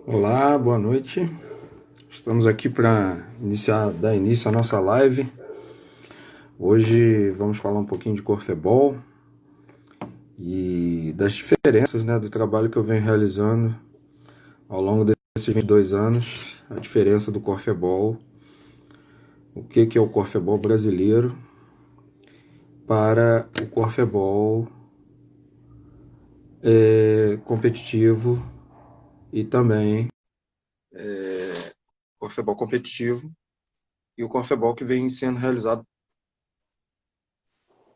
Olá, boa noite. Estamos aqui para dar início à nossa live. Hoje vamos falar um pouquinho de corfebol e das diferenças, do trabalho que eu venho realizando ao longo desses 22 anos, a diferença do corfebol, o que é o corfebol brasileiro para o corfebol competitivo e também corfebol competitivo e o corfebol que vem sendo realizado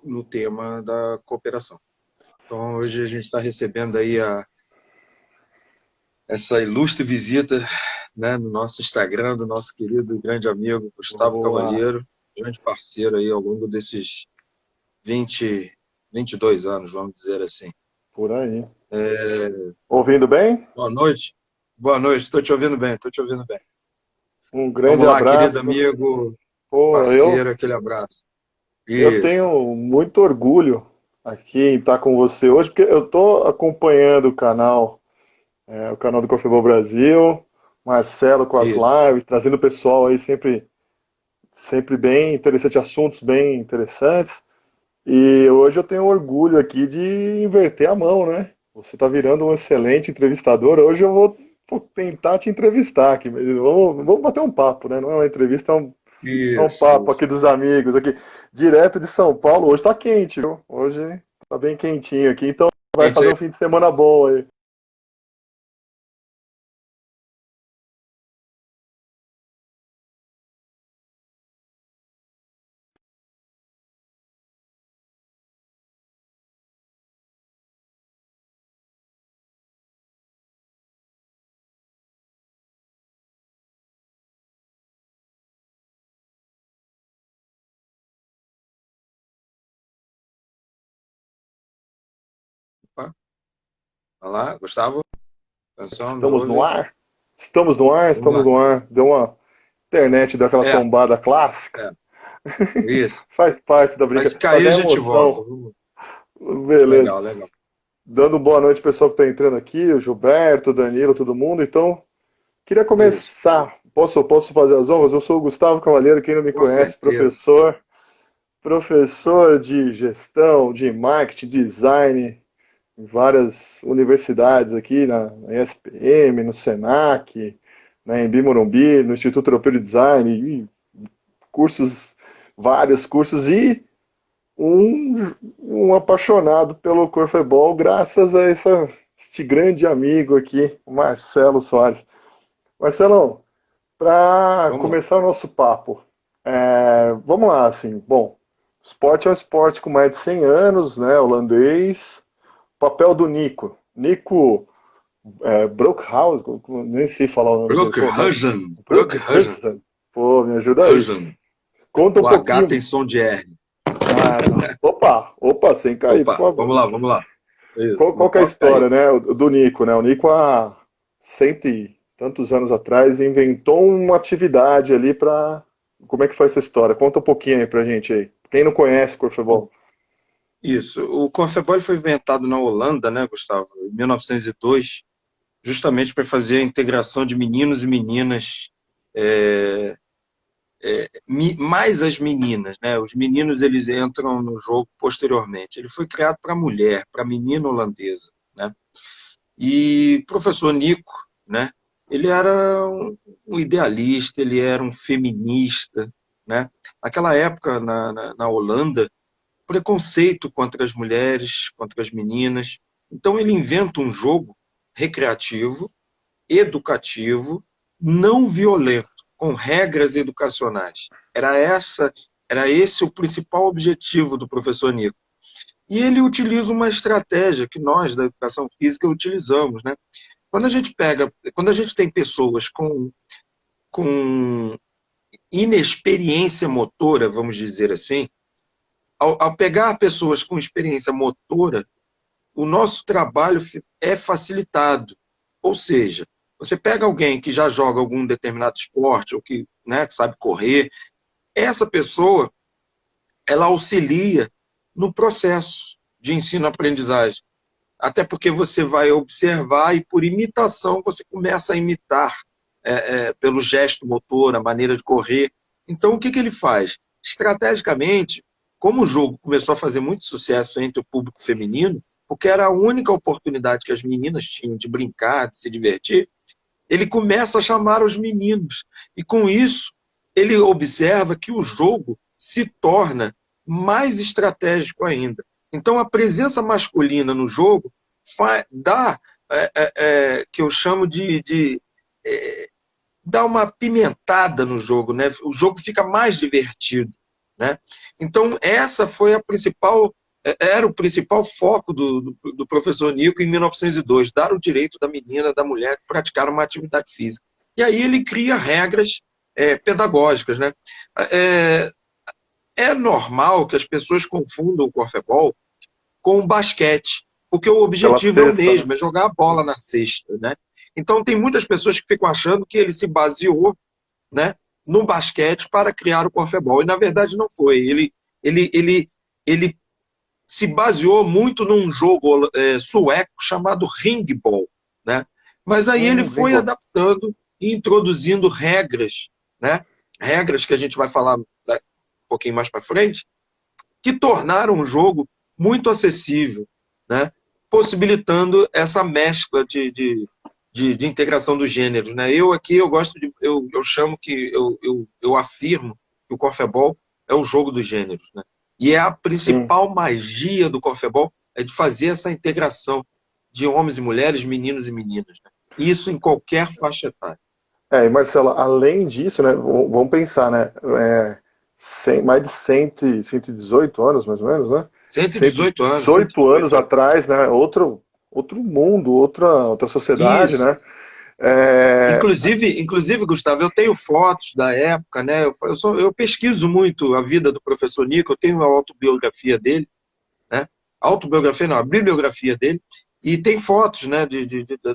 no tema da cooperação. Então hoje a gente está recebendo aí essa ilustre visita, no nosso Instagram do nosso querido e grande amigo Gustavo Boa, Cavalheiro, grande parceiro aí ao longo desses 20, 22 anos, vamos dizer assim. por aí. Ouvindo bem? Boa noite. Boa noite, estou te ouvindo bem, estou te ouvindo bem. Um grande Vamos lá, querido abraço. amigo, Pô, eu, parceiro, aquele abraço. eu Isso, tenho muito orgulho aqui em estar com você hoje, porque eu estou acompanhando o canal do Corfebol Brasil, Marcelo com as isso. lives, trazendo o pessoal aí sempre bem interessante, assuntos bem interessantes. E hoje eu tenho orgulho aqui de inverter a mão, né? Você está virando um excelente entrevistador. Hoje eu vou tentar te entrevistar aqui. Mas vamos bater um papo, né? Não é uma entrevista, é um Isso, papo isso. aqui dos amigos, aqui, direto de São Paulo. Hoje tá quente, viu? Hoje tá bem quentinho aqui, então vai Gente, fazer um fim de semana bom aí. opa, vai lá, Gustavo, atenção, me Estamos no ouve. ar? Estamos no ar? Vamos Estamos lá. no ar. Deu uma internet daquela É, tombada clássica. é, isso. Faz parte da Mas se brincadeira, cair, mas a é gente volta. emoção. Beleza. Legal, legal. Dando boa noite ao pessoal que está entrando aqui, o Gilberto, o Danilo, todo mundo. Então, queria Isso, começar. Posso fazer as honras? Eu sou o Gustavo Cavalheiro, quem não me com conhece, certeza. professor de gestão, de marketing, design, em várias universidades aqui, na ESPM, no Senac, na Embi Morumbi, no Instituto Europeu de Design, e cursos, vários cursos, e um apaixonado pelo corfebol, graças a este grande amigo aqui, o Marcelo Soares. Marcelão, para Vamos lá. começar o nosso papo, vamos lá, assim, bom, esporte é um esporte com mais de 100 anos, né, holandês, papel do Nico. Nico Broekhuis, nem sei falar o nome dele, pô, Brookhuizen. Brookhuizen. Broekhuizen, pô, me ajuda aí. Huizen. Conta um O H pouquinho. tem som de R. Opa, sem cair, por Opa, favor. vamos lá, vamos lá. Isso, Qual não que é a pode cair. história, né, do Nico, né? O Nico, há cento e tantos anos atrás, inventou uma atividade ali para... Como é que foi essa história? Conta um pouquinho aí pra gente aí. Quem não conhece o O- corfebol? Isso. O Corfebol foi inventado na Holanda, né, Gustavo, em 1902, justamente para fazer a integração de meninos e meninas, é, mais as meninas, né? Os meninos eles entram no jogo posteriormente. Ele foi criado para mulher, para menina holandesa, né? E o professor Nico, né? Ele era um idealista, ele era um feminista, né? Naquela época, na Holanda, preconceito contra as mulheres, contra as meninas. Então ele inventa um jogo recreativo, educativo, não violento, com regras educacionais. Era esse o principal objetivo do professor Nico. E ele utiliza uma estratégia que nós da educação física utilizamos, né? Quando a gente tem pessoas com inexperiência motora, vamos dizer assim, ao pegar pessoas com experiência motora, o nosso trabalho é facilitado. Ou seja, você pega alguém que já joga algum determinado esporte, ou que, que sabe correr, essa pessoa, ela auxilia no processo de ensino-aprendizagem. até porque você vai observar e por imitação você começa a imitar pelo gesto motor, a maneira de correr. Então, o que ele faz? Estrategicamente, como o jogo começou a fazer muito sucesso entre o público feminino, porque era a única oportunidade que as meninas tinham de brincar, de se divertir, ele começa a chamar os meninos. E com isso, ele observa que o jogo se torna mais estratégico ainda. Então, a presença masculina no jogo dá, que eu chamo dá uma pimentada no jogo, né? O jogo fica mais divertido, né? Então, essa foi era o principal foco do professor Nico em 1902, dar o direito da menina, da mulher, praticar uma atividade física. E aí ele cria regras pedagógicas, né? É normal que as pessoas confundam o corfebol com o basquete, porque o objetivo é o mesmo, né? É jogar a bola na cesta, né? Então tem muitas pessoas que ficam achando que ele se baseou, né, no basquete para criar o corfebol, e na verdade não foi. Ele se baseou muito num jogo sueco chamado ringball, né? Mas aí ele foi adaptando e introduzindo regras, né? Regras que a gente vai falar um pouquinho mais para frente, que tornaram o jogo muito acessível, né? Possibilitando essa mescla de integração dos gêneros, né? Eu gosto eu chamo que eu afirmo que o corfebol é o jogo dos gêneros, né? E a principal magia do corfebol é de fazer essa integração de homens e mulheres, meninos e meninas, né? Isso em qualquer faixa etária. E Marcelo, além disso, né, vamos pensar, né, mais de 118 anos, mais ou menos, né? 118 anos. 118 anos atrás, né, outro mundo, outra sociedade, isso, né? Inclusive, Gustavo, eu tenho fotos da época, né? Eu pesquiso muito a vida do professor Nico, eu tenho a autobiografia dele, né? Autobiografia não, a bibliografia dele, e tem fotos, né,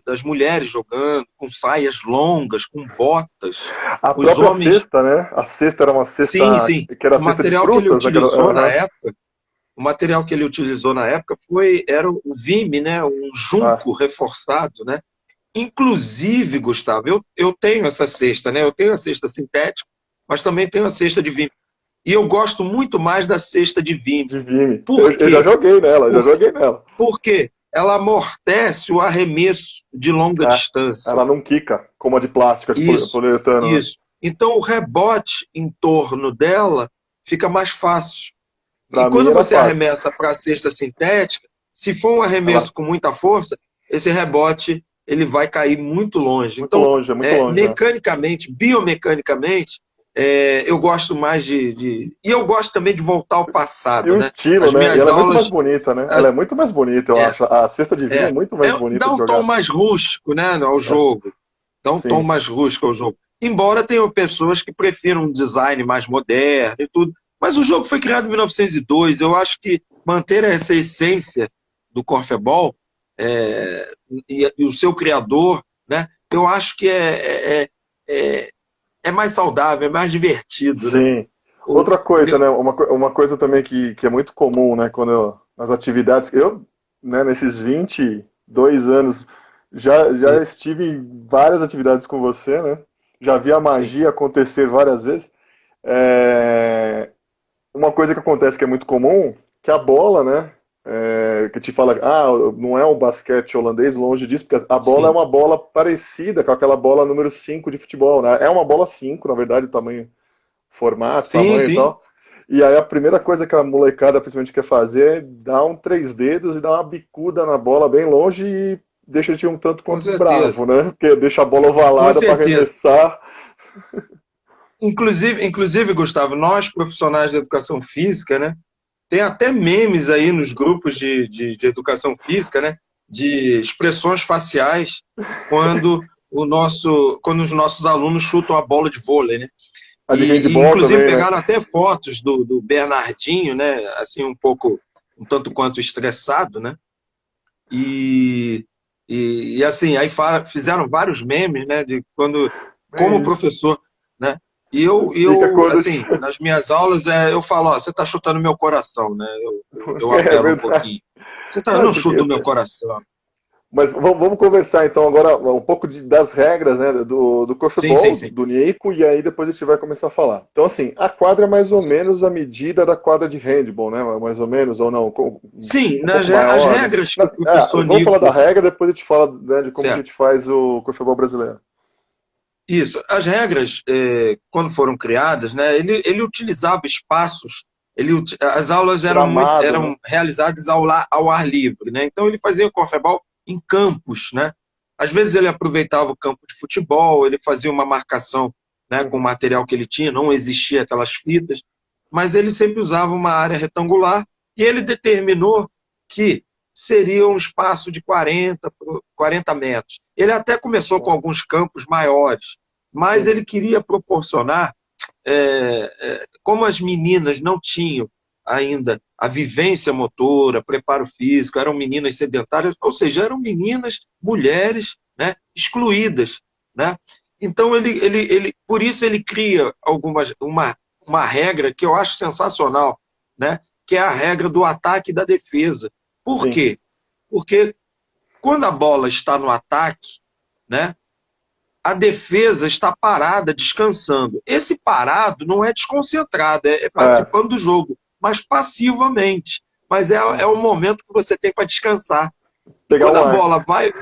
das mulheres jogando, com saias longas, com botas. A própria cesta, né? A cesta era uma cesta sim. que era cesta de frutas. Que ele utilizou na época, o material que ele utilizou na época era o vime, né? Um junco reforçado, né? Inclusive, Gustavo, eu tenho essa cesta, né? Eu tenho a cesta sintética, mas também tenho a cesta de vime. E eu gosto muito mais da cesta de vime. Eu já joguei nela, Por quê? Ela amortece o arremesso de longa distância. Ela não quica, como a de plástico, de poliuretano. Isso. Né? Então o rebote em torno dela fica mais fácil. E quando você arremessa para a cesta sintética, se for um arremesso com muita força, esse rebote ele vai cair muito longe. Muito longe. Mecanicamente, biomecanicamente, eu gosto mais E eu gosto também de voltar ao passado. E o estilo, né? E ela é muito mais bonita, né? Ela é muito mais bonita, eu acho. A cesta de vinho é muito mais bonita. Dá um tom mais rústico, né, ao jogo. Dá um tom mais rústico ao jogo. Embora tenham pessoas que prefiram um design mais moderno e tudo. Mas o jogo foi criado em 1902. Eu acho que manter essa essência do corfebol e o seu criador, né? Eu acho que é mais saudável, é mais divertido. Sim. Né? Outra coisa, né? Uma coisa também que é muito comum, né? Quando nas atividades, né, nesses 22 anos já estive em várias atividades com você, né? Já vi a magia acontecer várias vezes. Uma coisa que acontece que é muito comum, que a bola, né? Que te fala, não é um basquete holandês, longe disso, porque a bola é uma bola parecida com aquela bola número 5 de futebol, né? É uma bola 5, na verdade, o tamanho, formato, tamanho e tal. E aí a primeira coisa que a molecada principalmente quer fazer é dar um 3 dedos e dar uma bicuda na bola bem longe e deixa a gente um tanto quanto bravo, né? Porque deixa a bola ovalada para arremessar. Inclusive, Gustavo, nós profissionais de educação física, né? Tem até memes aí nos grupos de educação física, né? De expressões faciais quando os nossos alunos chutam a bola de vôlei, né? Inclusive também, pegaram né? até fotos do Bernardinho, né? Assim, um tanto quanto estressado, né? E assim, aí fizeram vários memes, né? De como professor, né? E eu assim, nas minhas aulas, eu falo, você está chutando meu coração, né? Eu apelo um pouquinho. Eu Não, não porque, chuta o meu coração. mas vamos conversar então agora um pouco das regras, né, do Sim, sim, corfebol, sim. do Nico, e aí depois a gente vai começar a falar. Então, assim, a quadra é mais Com ou certeza. menos a medida da quadra de handball, né? Mais ou menos, ou não, Sim, um pouco as maior, né? regras que o professor Vamos falar da Nico. regra, depois a gente fala, né, de como que a Certo. gente faz o corfebol brasileiro. Isso. As regras, quando foram criadas, né, ele utilizava espaços, as aulas Gramado, né? eram realizadas ao ar livre, né? Então ele fazia o corfebol em campos, né? Às vezes ele aproveitava o campo de futebol, ele fazia uma marcação, né, com o Uhum, material que ele tinha, não existia aquelas fitas, mas ele sempre usava uma área retangular e ele determinou que seria um espaço de 40 metros. Ele até começou com alguns campos maiores, mas ele uhum, queria proporcionar, como as meninas não tinham ainda a vivência motora, preparo físico, eram meninas sedentárias, ou seja, eram meninas, mulheres, né, excluídas, né? Então por isso ele cria uma regra que eu acho sensacional, né? Que é a regra do ataque e da defesa. Por sim, quê? Porque quando a bola está no ataque, né, a defesa está parada, descansando. Esse parado não é desconcentrado, é é, participando do jogo, mas passivamente. Mas é o uhum. momento que você tem para descansar. E Pegar quando um a ar. bola vai.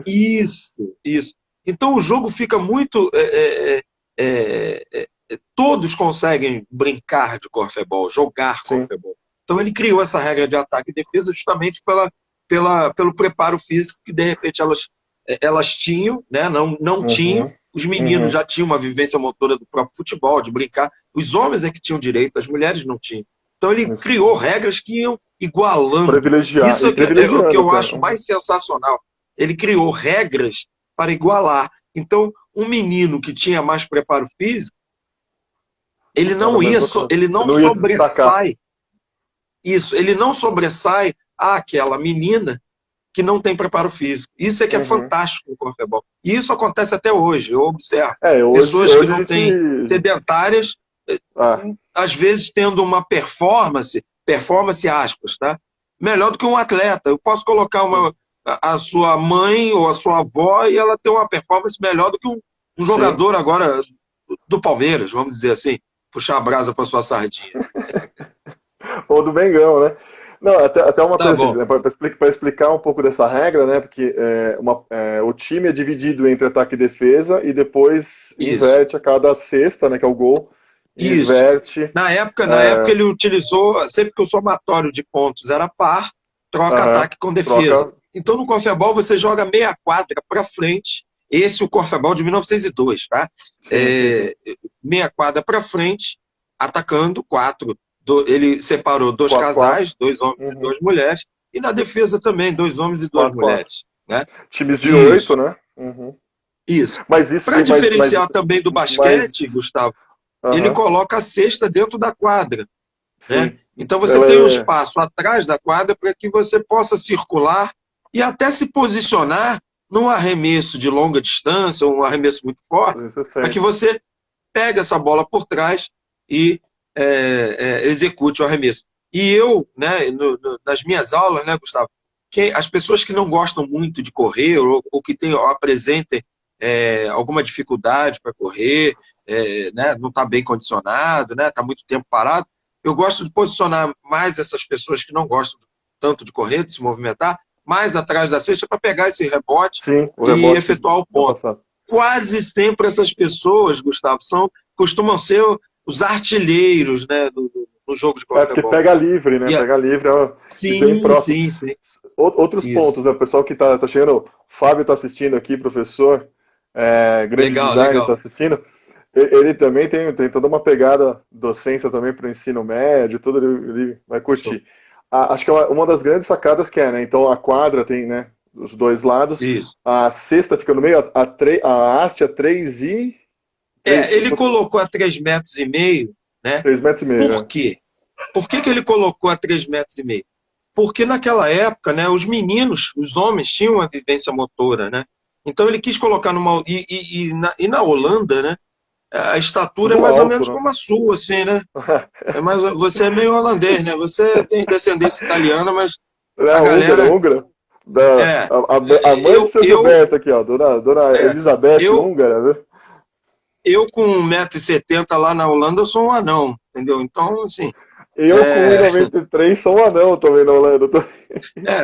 Isso, isso. Então o jogo fica muito. Todos conseguem brincar de corfebol, jogar Sim, corfebol. Então ele criou essa regra de ataque e defesa justamente pelo preparo físico que de repente elas tinham, né? Não tinham. uhum, Os meninos uhum, já tinham uma vivência motora do próprio futebol, de brincar. Os homens é que tinham direito, as mulheres não tinham. Então ele isso. criou regras que iam igualando. Privilegiar, Isso e é o que privilegiando eu até. acho Uhum. mais sensacional. Ele criou regras para igualar. Então, um menino que tinha mais preparo físico, Era a mesma coisa. ele Ele não não ia destacar. sobressai isso, ele não sobressai àquela menina que não tem preparo físico. Isso é que é Uhum. fantástico no corfebol. E isso acontece até hoje. Eu observo É, pessoas que hoje a não têm gente. sedentárias, Ah, às vezes tendo uma performance aspas, tá? Melhor do que um atleta. Eu posso colocar sim. a sua mãe ou a sua avó e ela ter uma performance melhor do que um Sim. jogador agora do Palmeiras, vamos dizer assim, puxar a brasa para sua sardinha. Ou do Mengão, né? Não, até uma Tá coisa assim, bom. né, para explicar um pouco dessa regra, né? Porque o time é dividido entre ataque e defesa e depois Isso. inverte a cada sexta, né? Que é o gol, Isso. inverte. Na época É, ele utilizou, sempre que o somatório de pontos era par, troca aham, ataque com defesa. troca. Então no corfebol você joga meia quadra para frente, esse é o corfebol de 1902, tá? Sim, sim, sim. É, meia quadra para frente, atacando, quatro. Ele separou dois 4-4. casais, dois homens e Uhum. duas mulheres, e na defesa também, dois homens e duas 4-4. mulheres, né? Times de 8, Isso, né? Uhum. isso. Mas isso, Para diferenciar também do basquete, mas, Gustavo, ele aham, coloca a cesta dentro da quadra, né? sim. Então você Ela tem um é, espaço atrás da quadra para que você possa circular e até se posicionar num arremesso de longa distância, ou um arremesso muito forte, isso eu para que sei. você pegue essa bola por trás e execute o arremesso. E eu, né, nas minhas aulas, né, Gustavo, que as pessoas que não gostam muito de correr ou que ou apresentem alguma dificuldade para correr, né, não está bem condicionado, né, está muito tempo parado, eu gosto de posicionar mais essas pessoas que não gostam tanto de correr, de se movimentar, mais atrás da cesta para pegar esse rebote Sim, o e rebote efetuar o da ponto. passada. Quase sempre essas pessoas, Gustavo, costumam ser os artilheiros, né, no jogo de É, porque corfebol. pega livre, né? E Pega livre ó, e bem sim, próximo. sim, sim. Outros Isso. pontos, né? O pessoal que tá chegando, o Fábio tá assistindo aqui, professor, grande Legal, designer tá legal. assistindo. Ele também tem toda uma pegada docência também para o ensino médio, tudo ele vai curtir. Acho que é uma das grandes sacadas que né? Então a quadra tem, né, os dois lados, Isso. a cesta fica no meio, a haste é 3 e... 3, Ele colocou a 3,5 metros, né? 3 metros e meio, Por né? quê? Por que ele colocou a 3,5 metros? Porque naquela época, né, os meninos, os homens, tinham uma vivência motora, né? Então ele quis colocar numa. Na Holanda, né? A estatura é Tudo mais ou alto, menos né? como a sua, assim, né? Você é meio holandês, né? Você tem descendência italiana, mas É A a húngara, galera, húngara. é, A mãe do seu eu, Gilberto aqui, ó, dona é, Elizabeth eu, húngara, né? eu com 1,70 m lá na Holanda, eu sou um anão, entendeu? Então, assim, Eu com é, 1,93 sou um anão também na Holanda.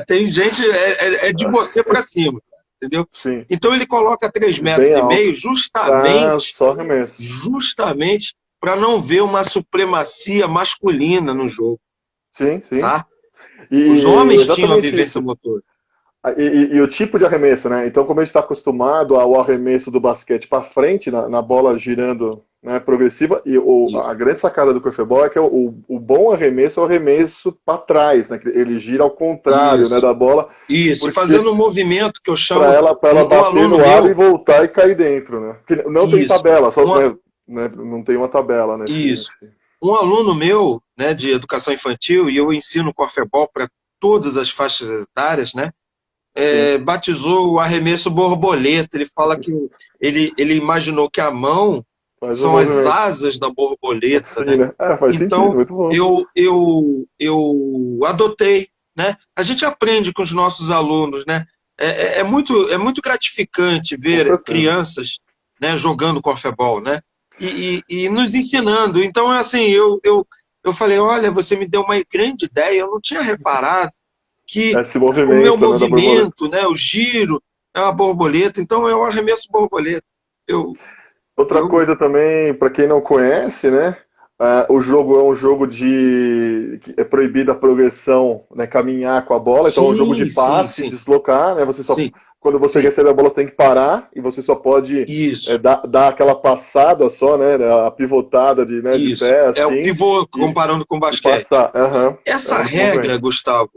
tem gente, é de você para cima, entendeu? Sim, Então ele coloca três e metros bem e alto. meio Ah, justamente, só arremesso. justamente para não ver uma supremacia masculina no jogo, Sim, sim. tá? Os E homens tinham a exatamente vivência isso. motora. E o tipo de arremesso, né? Então, como a gente está acostumado ao arremesso do basquete para frente, na bola girando, né, progressiva, e a Isso. grande sacada do corfeball é que o bom arremesso é o arremesso para trás, né? Que ele gira ao contrário, né, Isso. da bola, Isso, porque fazendo um movimento que eu para chamo, ela um bater aluno no ar e meu, voltar e cair dentro, né? Porque não tem isso, tabela, só, um, né, não tem uma tabela isso, um aluno meu, né, de educação infantil, e eu ensino corfebol para todas as faixas etárias, né, sim, batizou o arremesso borboleta. Ele fala que ele imaginou que a mão faz um são as movimento. asas da borboleta, Sim, né? né? É, faz sentido, Então, muito bom. eu adotei, né? A gente aprende com os nossos alunos, né? É muito gratificante Com ver certeza. crianças, né, jogando corfebol, né? E nos ensinando. Então, assim, eu falei, olha, você me deu uma grande ideia, eu não tinha reparado que Esse o meu movimento, né, da borboleta. movimento, né, o giro, é uma borboleta, então eu arremesso borboleta. Eu, Outra eu, coisa também, para quem não conhece, né? O jogo é um jogo de que é proibida a progressão, né, caminhar com a bola, então é um jogo de sim, sim, passe, sim, deslocar, né? Você só sim, quando você sim, recebe a bola você tem que parar e você só pode isso. dar aquela passada só, né? A pivotada de Isso. pé É o assim pivô e, comparando com e basquete. passar. Aham. É Essa muito bom também. regra, Gustavo,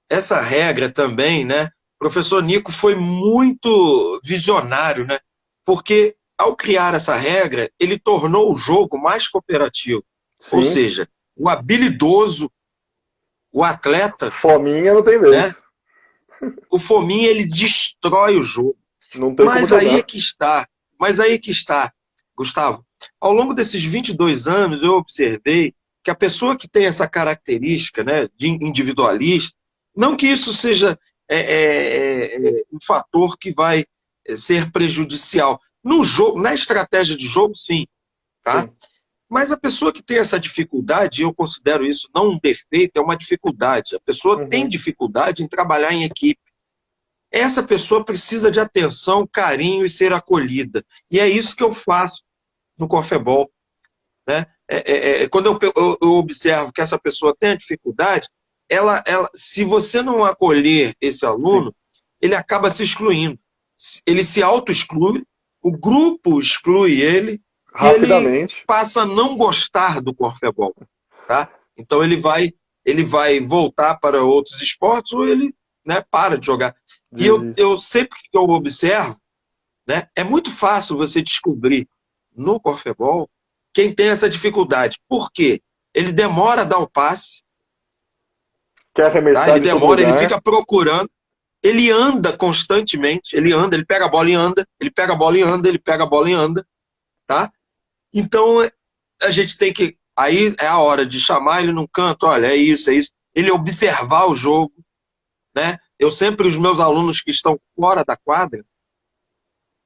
essa regra também, né? O professor Nico foi muito visionário, né? Porque ao criar essa regra, ele tornou o jogo mais cooperativo. Ou Sim, seja, o habilidoso, o atleta, fominha não tem né? vez. O fominha, ele destrói o jogo. Não tem como Mas aí é jogar. que está, mas aí é que está, Gustavo. Ao longo desses 22 anos, eu observei que a pessoa que tem essa característica, né, de individualista, não que isso seja um fator que vai ser prejudicial. No jogo, na estratégia de jogo, sim, tá? Sim. Mas a pessoa que tem essa dificuldade, eu considero isso não um defeito, é uma dificuldade. A pessoa tem Uhum. dificuldade em trabalhar em equipe. Essa pessoa precisa de atenção, carinho e ser acolhida. E é isso que eu faço no Corfebol. Né? Quando eu observo que essa pessoa tem a dificuldade, se você não acolher esse Sim. aluno, ele acaba se excluindo. Ele se auto-exclui, o grupo exclui ele e ele Rapidamente. passa a não gostar do Corfebol. Tá? Então ele vai voltar para outros esportes ou ele, né, para de jogar. E Desiste. eu sempre que eu observo, né, é muito fácil você descobrir no corfebol quem tem essa dificuldade. Por quê? Ele demora a dar o passe, Quer tá? arremessar Ele de todo demora, ele lugar. fica procurando, ele anda constantemente, ele anda, ele pega a bola e anda, ele pega a bola e anda, ele pega a bola e anda, tá? Então a gente tem que, aí é a hora de chamar ele num canto, olha, é isso, é isso. Ele observar o jogo, né? Eu sempre, os meus alunos que estão fora da quadra,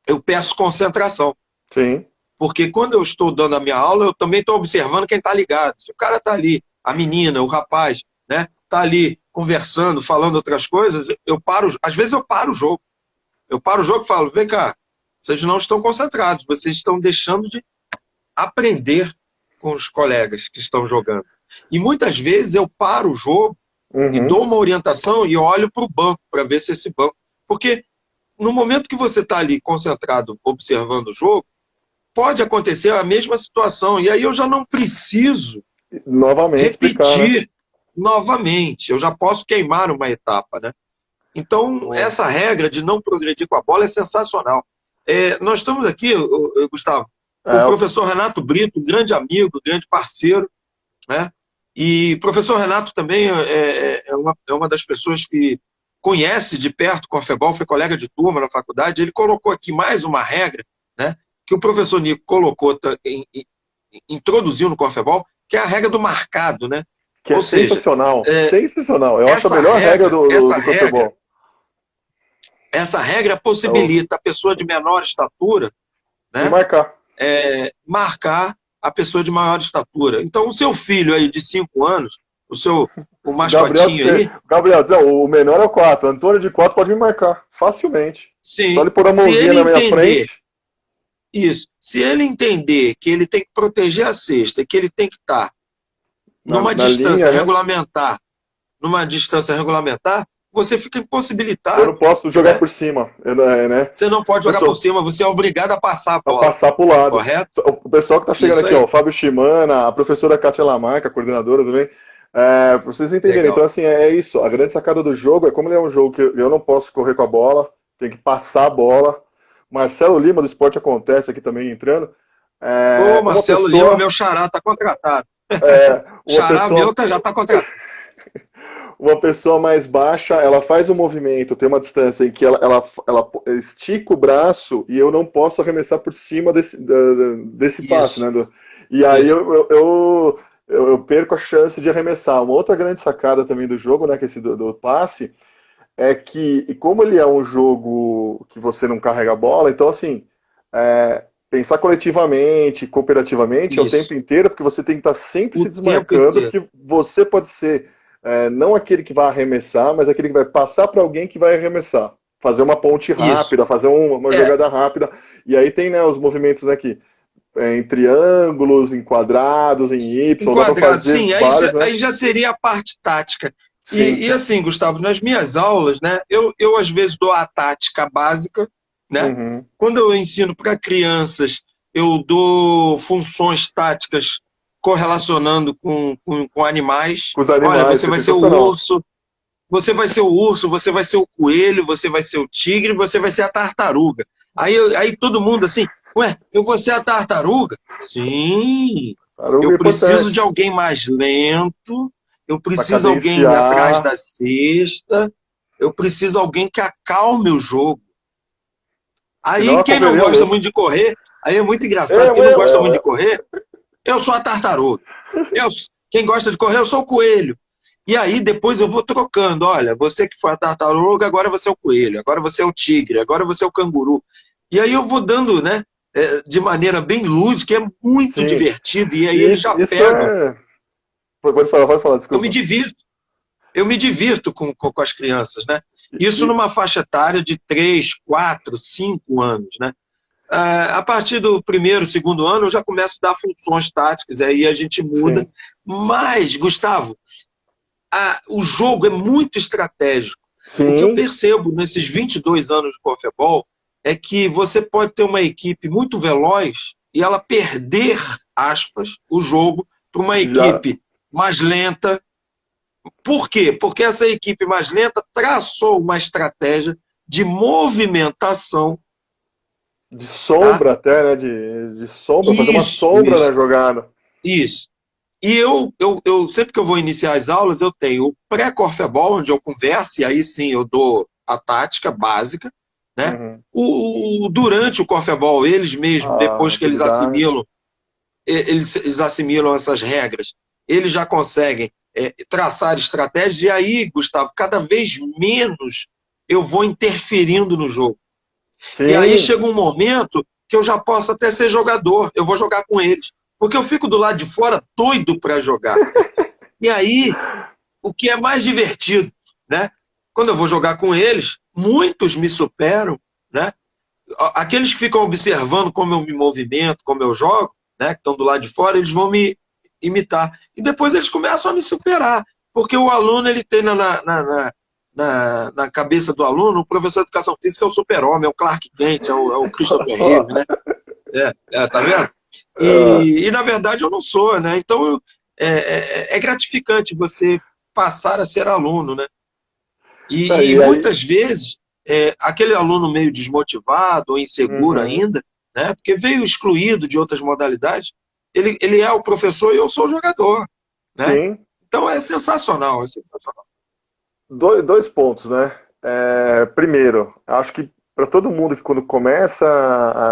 eu peço concentração. Sim. Porque quando eu estou dando a minha aula, eu também estou observando quem está ligado. Se o cara está ali, a menina, o rapaz, né, está ali conversando, falando outras coisas, eu paro. Às vezes eu paro o jogo. Eu paro o jogo e falo: vem cá, vocês não estão concentrados, vocês estão deixando de aprender com os colegas que estão jogando. E muitas vezes eu paro o jogo e Uhum. dou uma orientação e olho para o banco para ver se esse banco. Porque no momento que você está ali concentrado observando o jogo, pode acontecer a mesma situação. E aí eu já não preciso Novamente explicar, né? repetir novamente. Eu já posso queimar uma etapa, né? Então, Boa. essa regra de não progredir com a bola é sensacional. Nós estamos aqui, Gustavo, com o É, professor Renato Brito, um grande amigo, grande parceiro, né? E o professor Renato também é uma das pessoas que conhece de perto o Corfebol, foi colega de turma na faculdade. Ele colocou aqui mais uma regra, né, que o professor Nico colocou, introduziu no Corfebol, que é a regra do marcado. Né? Que é Ou seja, sensacional, é, sensacional. Eu acho a essa melhor regra regra, essa do regra, futebol. essa regra É o possibilita a pessoa de menor estatura, de né, marcar. marcar a pessoa de maior estatura. Então, o seu filho aí de 5 anos, o O Gabriel, mascotinho aí, Gabriel, não, o menor é o 4. O Antônio de 4 pode me marcar facilmente. Só sim, ele pôr a se mãozinha ele na minha entender frente, isso, se ele entender que ele tem que proteger a cesta, que ele tem que estar numa na linha, né? numa distância regulamentar, você fica Eu não impossibilitado, posso jogar né? por cima, né? Você não pode jogar por Pessoal, cima, você é obrigado a passar a a bola, passar pro lado. correto? O pessoal que tá chegando Isso aqui, ó, o aí. Fábio Shimana, a professora Kátia Lamarca, a coordenadora também, pra vocês entenderem. Legal. Então, assim, é isso. A grande sacada do jogo é como ele é um jogo que eu não posso correr com a bola, tenho que passar a bola. Marcelo Lima, do Esporte Acontece, aqui também entrando. Ô, Uma Marcelo Lima, pessoa, meu xará, tá contratado. uma Xará meu pessoa já tá contratado. uma pessoa mais baixa, ela faz um movimento, tem uma distância em que ela estica o braço e eu não posso arremessar por cima desse passe, Isso, né? E aí isso. eu perco a chance de arremessar. Uma outra grande sacada também do jogo, né, que é esse do passe, é que, e como ele é um jogo que você não carrega a bola, então assim, pensar coletivamente, cooperativamente, é o tempo Isso. inteiro, porque você tem que estar sempre O se tempo desmarcando, inteiro. porque você pode ser não aquele que vai arremessar, mas aquele que vai passar para alguém que vai arremessar. Fazer uma ponte Isso. rápida, fazer uma É, jogada rápida. E aí tem, né, os movimentos aqui, em triângulos, em quadrados, em Y, dá para enquadrado, fazer sim, vários, né? aí já seria a parte tática. Sim. E assim, Gustavo, nas minhas aulas, né, eu às vezes dou a tática básica, né? Uhum. Quando eu ensino para crianças, eu dou funções táticas correlacionando com animais. Com os Olha, animais, você que é vai ser o sensacional. urso, você vai ser o urso, você vai ser o coelho, você vai ser o tigre, você vai ser a tartaruga. Aí todo mundo assim, ué, eu vou ser a tartaruga? Sim, Taruga eu é preciso de importante. alguém mais lento, eu Para preciso de alguém atrás cadenciar. da cesta, eu preciso de alguém que acalme o jogo. Senão Aí a quem não correria é gosta louca. muito de correr, aí é muito engraçado, quem não Eu, gosta eu, muito de eu. correr, eu sou a tartaruga. Eu, quem gosta de correr, eu sou o coelho. E aí depois eu vou trocando. Olha, você que foi a tartaruga, agora você é o coelho, agora você é o tigre, agora você é o canguru. E aí eu vou dando, né, de maneira bem lúdica, é muito Sim. divertido. E aí E eles isso, já isso pegam. é. Pode falar, Eu me desculpa. divirto, eu me divirto com as crianças, né? Isso E- numa faixa etária de 3, 4, 5 anos, né? A partir do primeiro, segundo ano, eu já começo a dar funções táticas, aí a gente muda. sim. Mas, Gustavo, o jogo é muito estratégico. O que eu Sim, percebo nesses 22 anos de Confebol é que você pode ter uma equipe muito veloz e ela perder, aspas, o jogo para uma já equipe mais lenta. Por quê? Porque essa equipe mais lenta traçou uma estratégia de movimentação, de tá? sombra até, né? De sombra, fazer uma Isso, sombra isso, na jogada. isso. E eu sempre que eu vou iniciar as aulas, eu tenho o pré-corfebol, onde eu converso, e aí sim eu dou a tática básica, né? Uhum. Durante o corfebol, eles mesmos, A depois que habilidade. eles assimilam essas regras, eles já conseguem traçar estratégias, e aí, Gustavo, cada vez menos eu vou interferindo no jogo. E aí Sim, chega um momento que eu já posso até ser jogador, eu vou jogar com eles. Porque eu fico do lado de fora doido para jogar. E aí, o que é mais divertido, né? Quando eu vou jogar com eles, muitos me superam, né? Aqueles que ficam observando como eu me movimento, como eu jogo, né? Que estão do lado de fora, eles vão me imitar. E depois eles começam a me superar. Porque o aluno, ele tem na cabeça do aluno, o professor de educação física é o super-homem, é o Clark Kent, é o Christopher Reeve, né? Tá vendo? Na verdade eu não sou, né? Então é gratificante você passar a ser aluno, né? E e aí. muitas vezes aquele aluno meio desmotivado ou inseguro Uhum. ainda, né? Porque veio excluído de outras modalidades, ele é o professor e eu sou o jogador, né? Sim, Então é sensacional, é sensacional. dois pontos, né? Primeiro, acho que para todo mundo que quando começa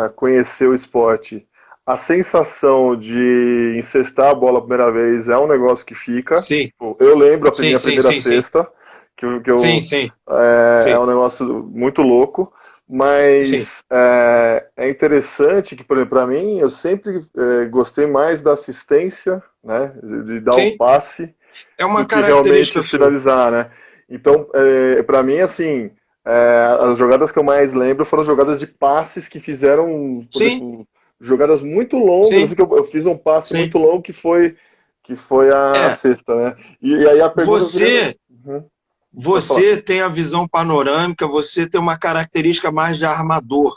a conhecer o esporte, a sensação de incestar a bola a primeira vez é um negócio que fica. Sim, Tipo, eu lembro a sim, minha sim, primeira sim, sim. cesta, que Sim, eu, sim, é sim, um negócio muito louco, sim. mas é interessante que, por exemplo, para mim, eu sempre gostei mais da assistência, né, de dar o Sim, passe, é uma do que realmente característica sua. finalizar, né? Então, para mim, assim, as jogadas que eu mais lembro foram jogadas de passes que fizeram, por Sim, exemplo, jogadas muito longas, assim, sim, que eu fiz um passe sim. muito longo que foi a É, sexta, né? E aí a pergunta que eu queria... você, Uhum, pode falar. você tem a visão panorâmica, você tem uma característica mais de armador.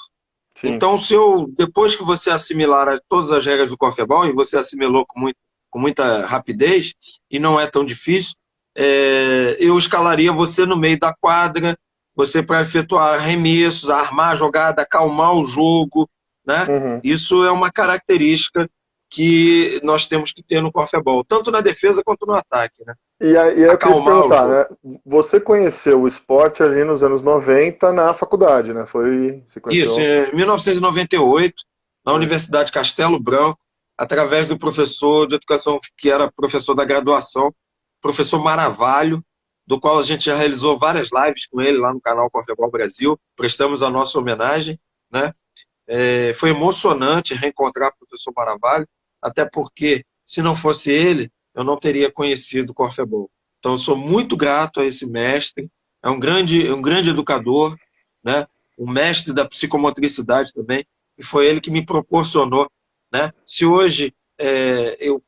Sim. Então, se eu, depois que você assimilar todas as regras do corfebol, e você assimilou com muita rapidez, e não é tão difícil, eu escalaria você no meio da quadra, você para efetuar arremessos, armar a jogada, acalmar o jogo, né? Uhum. Isso é uma característica que nós temos que ter no corfebol, tanto na defesa quanto no ataque, né? E aí eu queria te Acalmar o perguntar, jogo. né? Você conheceu o esporte ali nos anos 90 na faculdade, né? Você Isso, conheceu? em 1998, na Foi. Universidade Castelo Branco, através do professor de educação, que era professor da graduação, professor Maravalho, do qual a gente já realizou várias lives com ele lá no canal Corfebol Brasil, prestamos a nossa homenagem, né? Foi emocionante reencontrar o professor Maravalho, até porque, se não fosse ele, eu não teria conhecido o Corfebol. Então, eu sou muito grato a esse mestre, é um grande educador, né? Um mestre da psicomotricidade também, e foi ele que me proporcionou. Né? Se hoje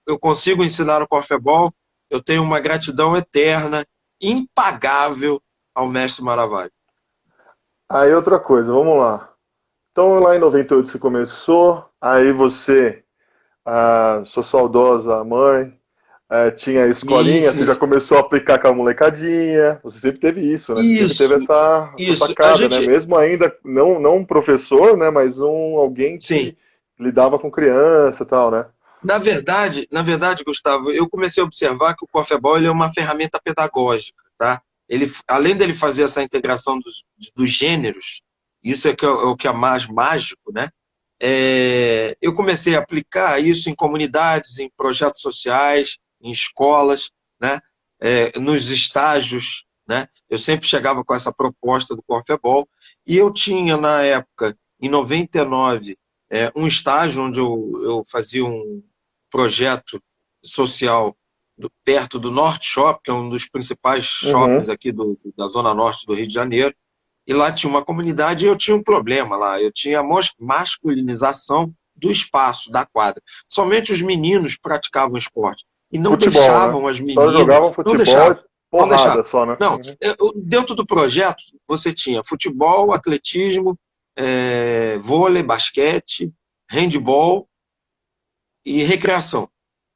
eu consigo ensinar o Corfebol, eu tenho uma gratidão eterna, impagável ao mestre Maravalho. Aí outra coisa, vamos lá. Então lá em 98 você começou, aí você, sua saudosa mãe, tinha a escolinha, Isso, você já isso. começou a aplicar com a molecadinha, você sempre teve isso, né? Você sempre teve Isso, essa isso. A sacada, né? gente, Mesmo ainda não um professor, né? Mas alguém sim. que lidava com criança e tal, né? Na verdade, Gustavo, eu comecei a observar que o Corfebol ele é uma ferramenta pedagógica, tá? Ele, além dele fazer essa integração dos gêneros, isso é o que é mais mágico, né? Eu comecei a aplicar isso em comunidades, em projetos sociais, em escolas, né? Nos estágios, né? Eu sempre chegava com essa proposta do Corfebol e eu tinha, na época, em 99, um estágio onde eu fazia um projeto social perto do Norte Shop, que é um dos principais shoppings Uhum. aqui da Zona Norte do Rio de Janeiro, e lá tinha uma comunidade e eu tinha um problema lá. Eu tinha a masculinização do espaço, da quadra. Somente os meninos praticavam esporte. E não Futebol, né? deixavam as Só meninas. jogavam Não futebol deixavam. e Não porrada deixavam. só, né? Não. Uhum. Dentro do projeto, você tinha futebol, atletismo, vôlei, basquete, handball e recreação.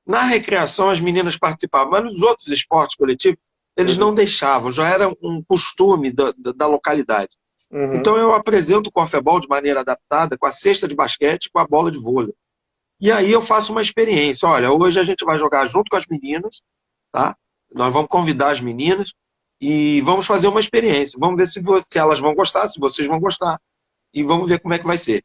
Na recreação, as meninas participavam, mas nos outros esportes coletivos, eles não Eles. deixavam, já era um costume da localidade. Uhum. Então eu apresento o corfebol de maneira adaptada com a cesta de basquete e com a bola de vôlei. E aí eu faço uma experiência. Olha, hoje a gente vai jogar junto com as meninas, tá? Nós vamos convidar as meninas e vamos fazer uma experiência. Vamos ver se elas vão gostar, se vocês vão gostar. E vamos ver como é que vai ser.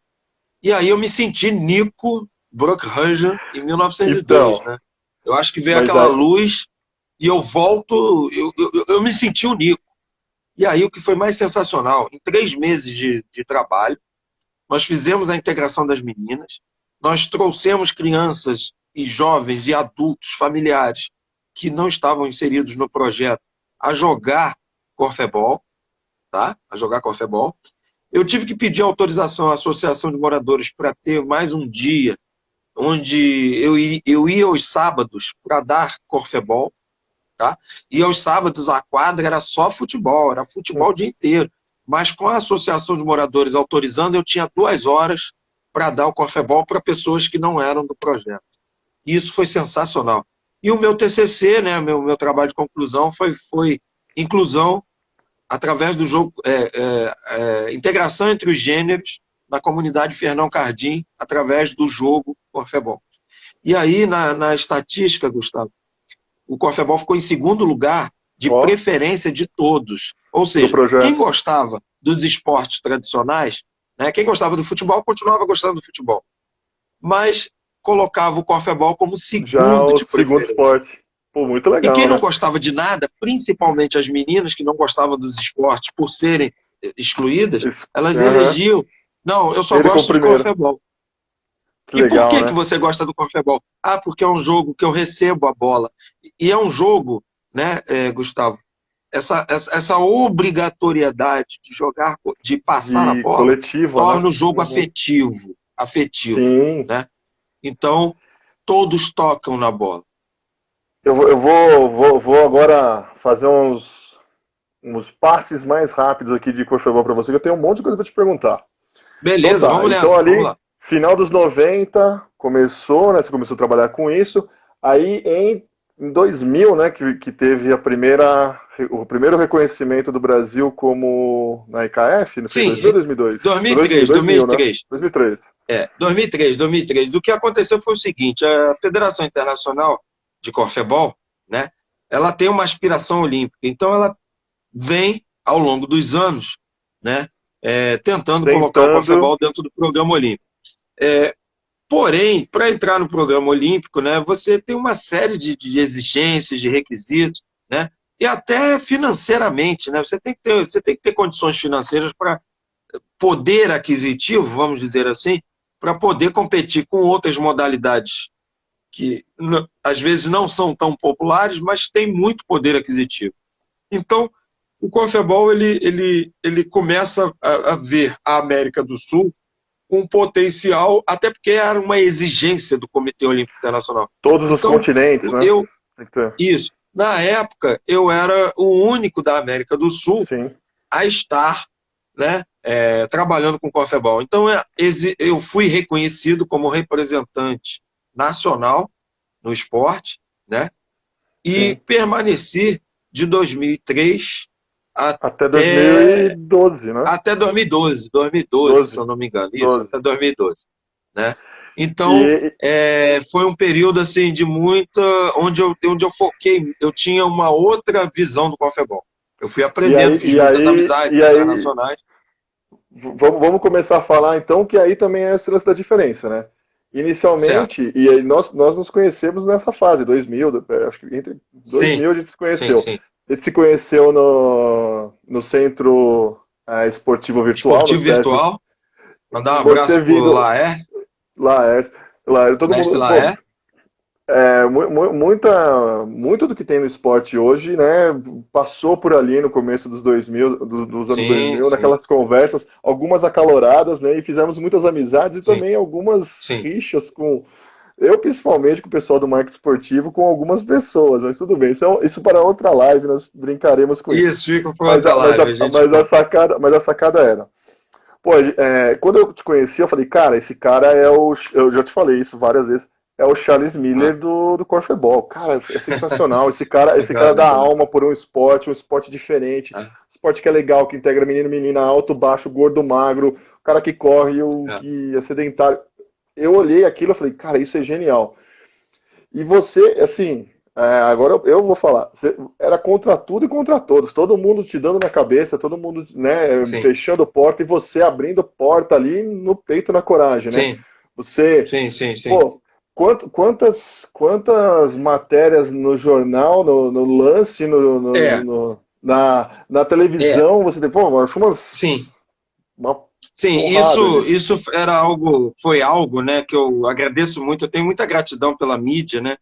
E aí eu me senti Nico Bruckhagen em 1902, Então, né? Eu acho que veio mas aquela aí. luz e eu volto, eu me senti o Nico. E aí o que foi mais sensacional, em 3 meses de trabalho, nós fizemos a integração das meninas, nós trouxemos crianças e jovens e adultos, familiares, que não estavam inseridos no projeto, a jogar corfebol, tá? A jogar corfebol. Eu tive que pedir autorização à Associação de Moradores para ter mais um dia, onde eu ia aos sábados para dar corfebol, tá? E aos sábados a quadra era futebol o dia inteiro. Mas com a Associação de Moradores autorizando, eu tinha 2 horas para dar o corfebol para pessoas que não eram do projeto. E isso foi sensacional. E o meu TCC, né, meu trabalho de conclusão, foi inclusão através do jogo, integração entre os gêneros na comunidade Fernão Cardim, através do jogo corfebol. E aí, na estatística, Gustavo, o Corfebol ficou em segundo lugar de Ó, preferência de todos. Ou do seja, quem projeto. gostava dos esportes tradicionais, né, quem gostava do futebol, continuava gostando do futebol. mas colocava o corfebol como Já segundo o de segundo preferência. esporte. Pô, muito E quem legal, não né? gostava de nada, principalmente as meninas que não gostavam dos esportes por serem excluídas, elas Aham. elegiam, não, eu só Ele como gosto de primeiro. corfebol. Que E por legal, que que né? você gosta do corfebol? Ah, porque é um jogo que eu recebo a bola. E é um jogo, né, Gustavo? Essa obrigatoriedade de jogar, de passar a De bola, coletivo, né? torna o jogo Uhum. afetivo, afetivo, Sim. né? Então, todos tocam na bola. Eu vou agora fazer uns passes mais rápidos aqui de corfebol para você, que eu tenho um monte de coisa para te perguntar. Então Beleza, tá, vamos então nessa, vamos ali, lá. final dos 90 começou, né? Você começou a trabalhar com isso. Aí em 2000, né, que teve o primeiro reconhecimento do Brasil como na IKF, não foi em Sim, 2000 ou 2002? Foi 2000, 2003, 2000, né? 2003. 2003. 2003, 2003. O que aconteceu foi o seguinte, a Federação Internacional de Corfebol, né, ela tem uma aspiração olímpica, então ela vem, ao longo dos anos, né, tentando colocar o Tentando. corfebol dentro do programa olímpico. É, porém, para entrar no programa olímpico, né, você tem uma série de exigências, de requisitos, né, e até financeiramente, né, você tem que ter condições financeiras para poder aquisitivo, vamos dizer assim, para poder competir com outras modalidades que às vezes não são tão populares, mas têm muito poder aquisitivo. Então, o Confebol ele começa a ver a América do Sul com um potencial, até porque era uma exigência do Comitê Olímpico Internacional. Todos os Então, continentes, né? eu, Tem que ter. isso, na época, eu era o único da América do Sul Sim. a estar, né, trabalhando com Confebol. Então, eu fui reconhecido como representante nacional no esporte, né, e Sim. permaneci de 2003 Até até 2012, né? até 2012, se 12. eu não me engano, isso, 12. até 2012, né? Então, E, foi um período assim de muita, onde eu foquei, eu tinha uma outra visão do Confebol. Eu fui e aprendendo, aí, fiz e muitas aí, amizades e aí, internacionais. vamos começar a falar então que aí também é esse lance da diferença, né? Certo. Inicialmente, e aí nós nos conhecemos nessa fase, 2000, acho que entre Sim, 2000 a gente se sim, conheceu. sim. A gente se conheceu no Centro Esportivo Virtual, no Esportivo SESB. virtual. Mandar um Você abraço pro vindo Laer, lá, todo mestre mundo, pô, Laer. muito do que tem no esporte hoje, né, passou por ali no começo dos 2000, dos anos Sim, 2000, sim, naquelas conversas, algumas acaloradas, né, e fizemos muitas amizades e sim, também algumas sim. rixas eu principalmente com o pessoal do marketing esportivo, com algumas pessoas, mas tudo bem, isso para outra live, nós brincaremos com isso. Isso fica para Mas outra a, mas live, a a, gente mas a conta. sacada, mas a sacada era, pô, quando eu te conheci, eu falei, cara, esse cara eu já te falei isso várias vezes, é o Charles Ah, Miller do Corfebol. Cara, é sensacional. Esse cara dá legal. alma por um esporte diferente, Ah, esporte que é legal, que integra menino, menina, alto, baixo, gordo, magro, o cara que corre, o ah. que é sedentário. Eu olhei aquilo e falei, cara, isso é genial. E você, assim, agora eu vou falar, você era contra tudo e contra todos, todo mundo te dando na cabeça, todo mundo, né, Sim, fechando porta e você abrindo porta ali no peito, na coragem, né? sim, Você, sim, sim, sim. pô, quantas matérias no jornal, no lance, É, na é, televisão, você tem, pô, eu acho sim. uma Sim, porrada disso. isso era algo, foi algo, né, que eu agradeço muito. Eu tenho muita gratidão pela mídia, né,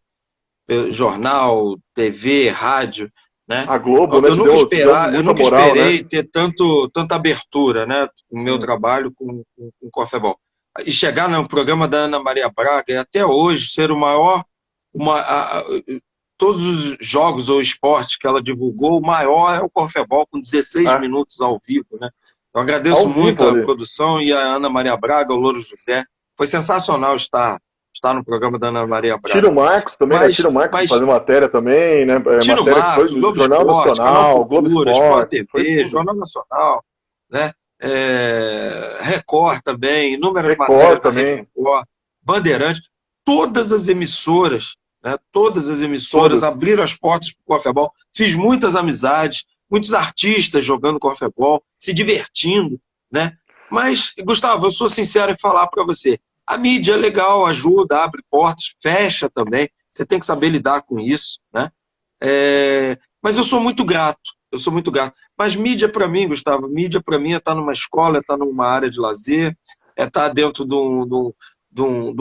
pelo jornal, TV, rádio, né. A Globo, né, Eu nunca te deu eu muita nunca moral, né? esperei ter tanta abertura, né, no meu Sim. trabalho com Corfebol. E chegar no programa da Ana Maria Braga e até hoje ser o maior, uma, todos os jogos ou esportes que ela divulgou, o maior é o Corfebol, com 16 Ah, minutos ao vivo, né? Eu agradeço ao muito vivo a ali. produção e a Ana Maria Braga, o Louro José. Foi sensacional estar no programa da Ana Maria Braga. Tiro Marcos também, né? Mas, Tiro Marcos mas fazendo matéria também, né? Tino Matéria que foi Marcos, do Globo Jornal Esporte, Canal Nacional, Globo Cultura, Sport Esporte, foi TV, tudo. Jornal Nacional, né? Record também, inúmeras matérias Record na Rede também, Record, Bandeirantes, todas as emissoras, né? Todas as emissoras todas. abriram as portas para o Corfebol. Fiz muitas amizades, muitos artistas jogando Corfebol, se divertindo, né? Mas, Gustavo, eu sou sincero em falar para você, A mídia é legal, ajuda, abre portas, fecha também. Você tem que saber lidar com isso, né? Mas eu sou muito grato, eu sou muito grato. Mas mídia para mim, Gustavo, mídia para mim é estar numa escola, é estar numa área de lazer, é estar dentro de um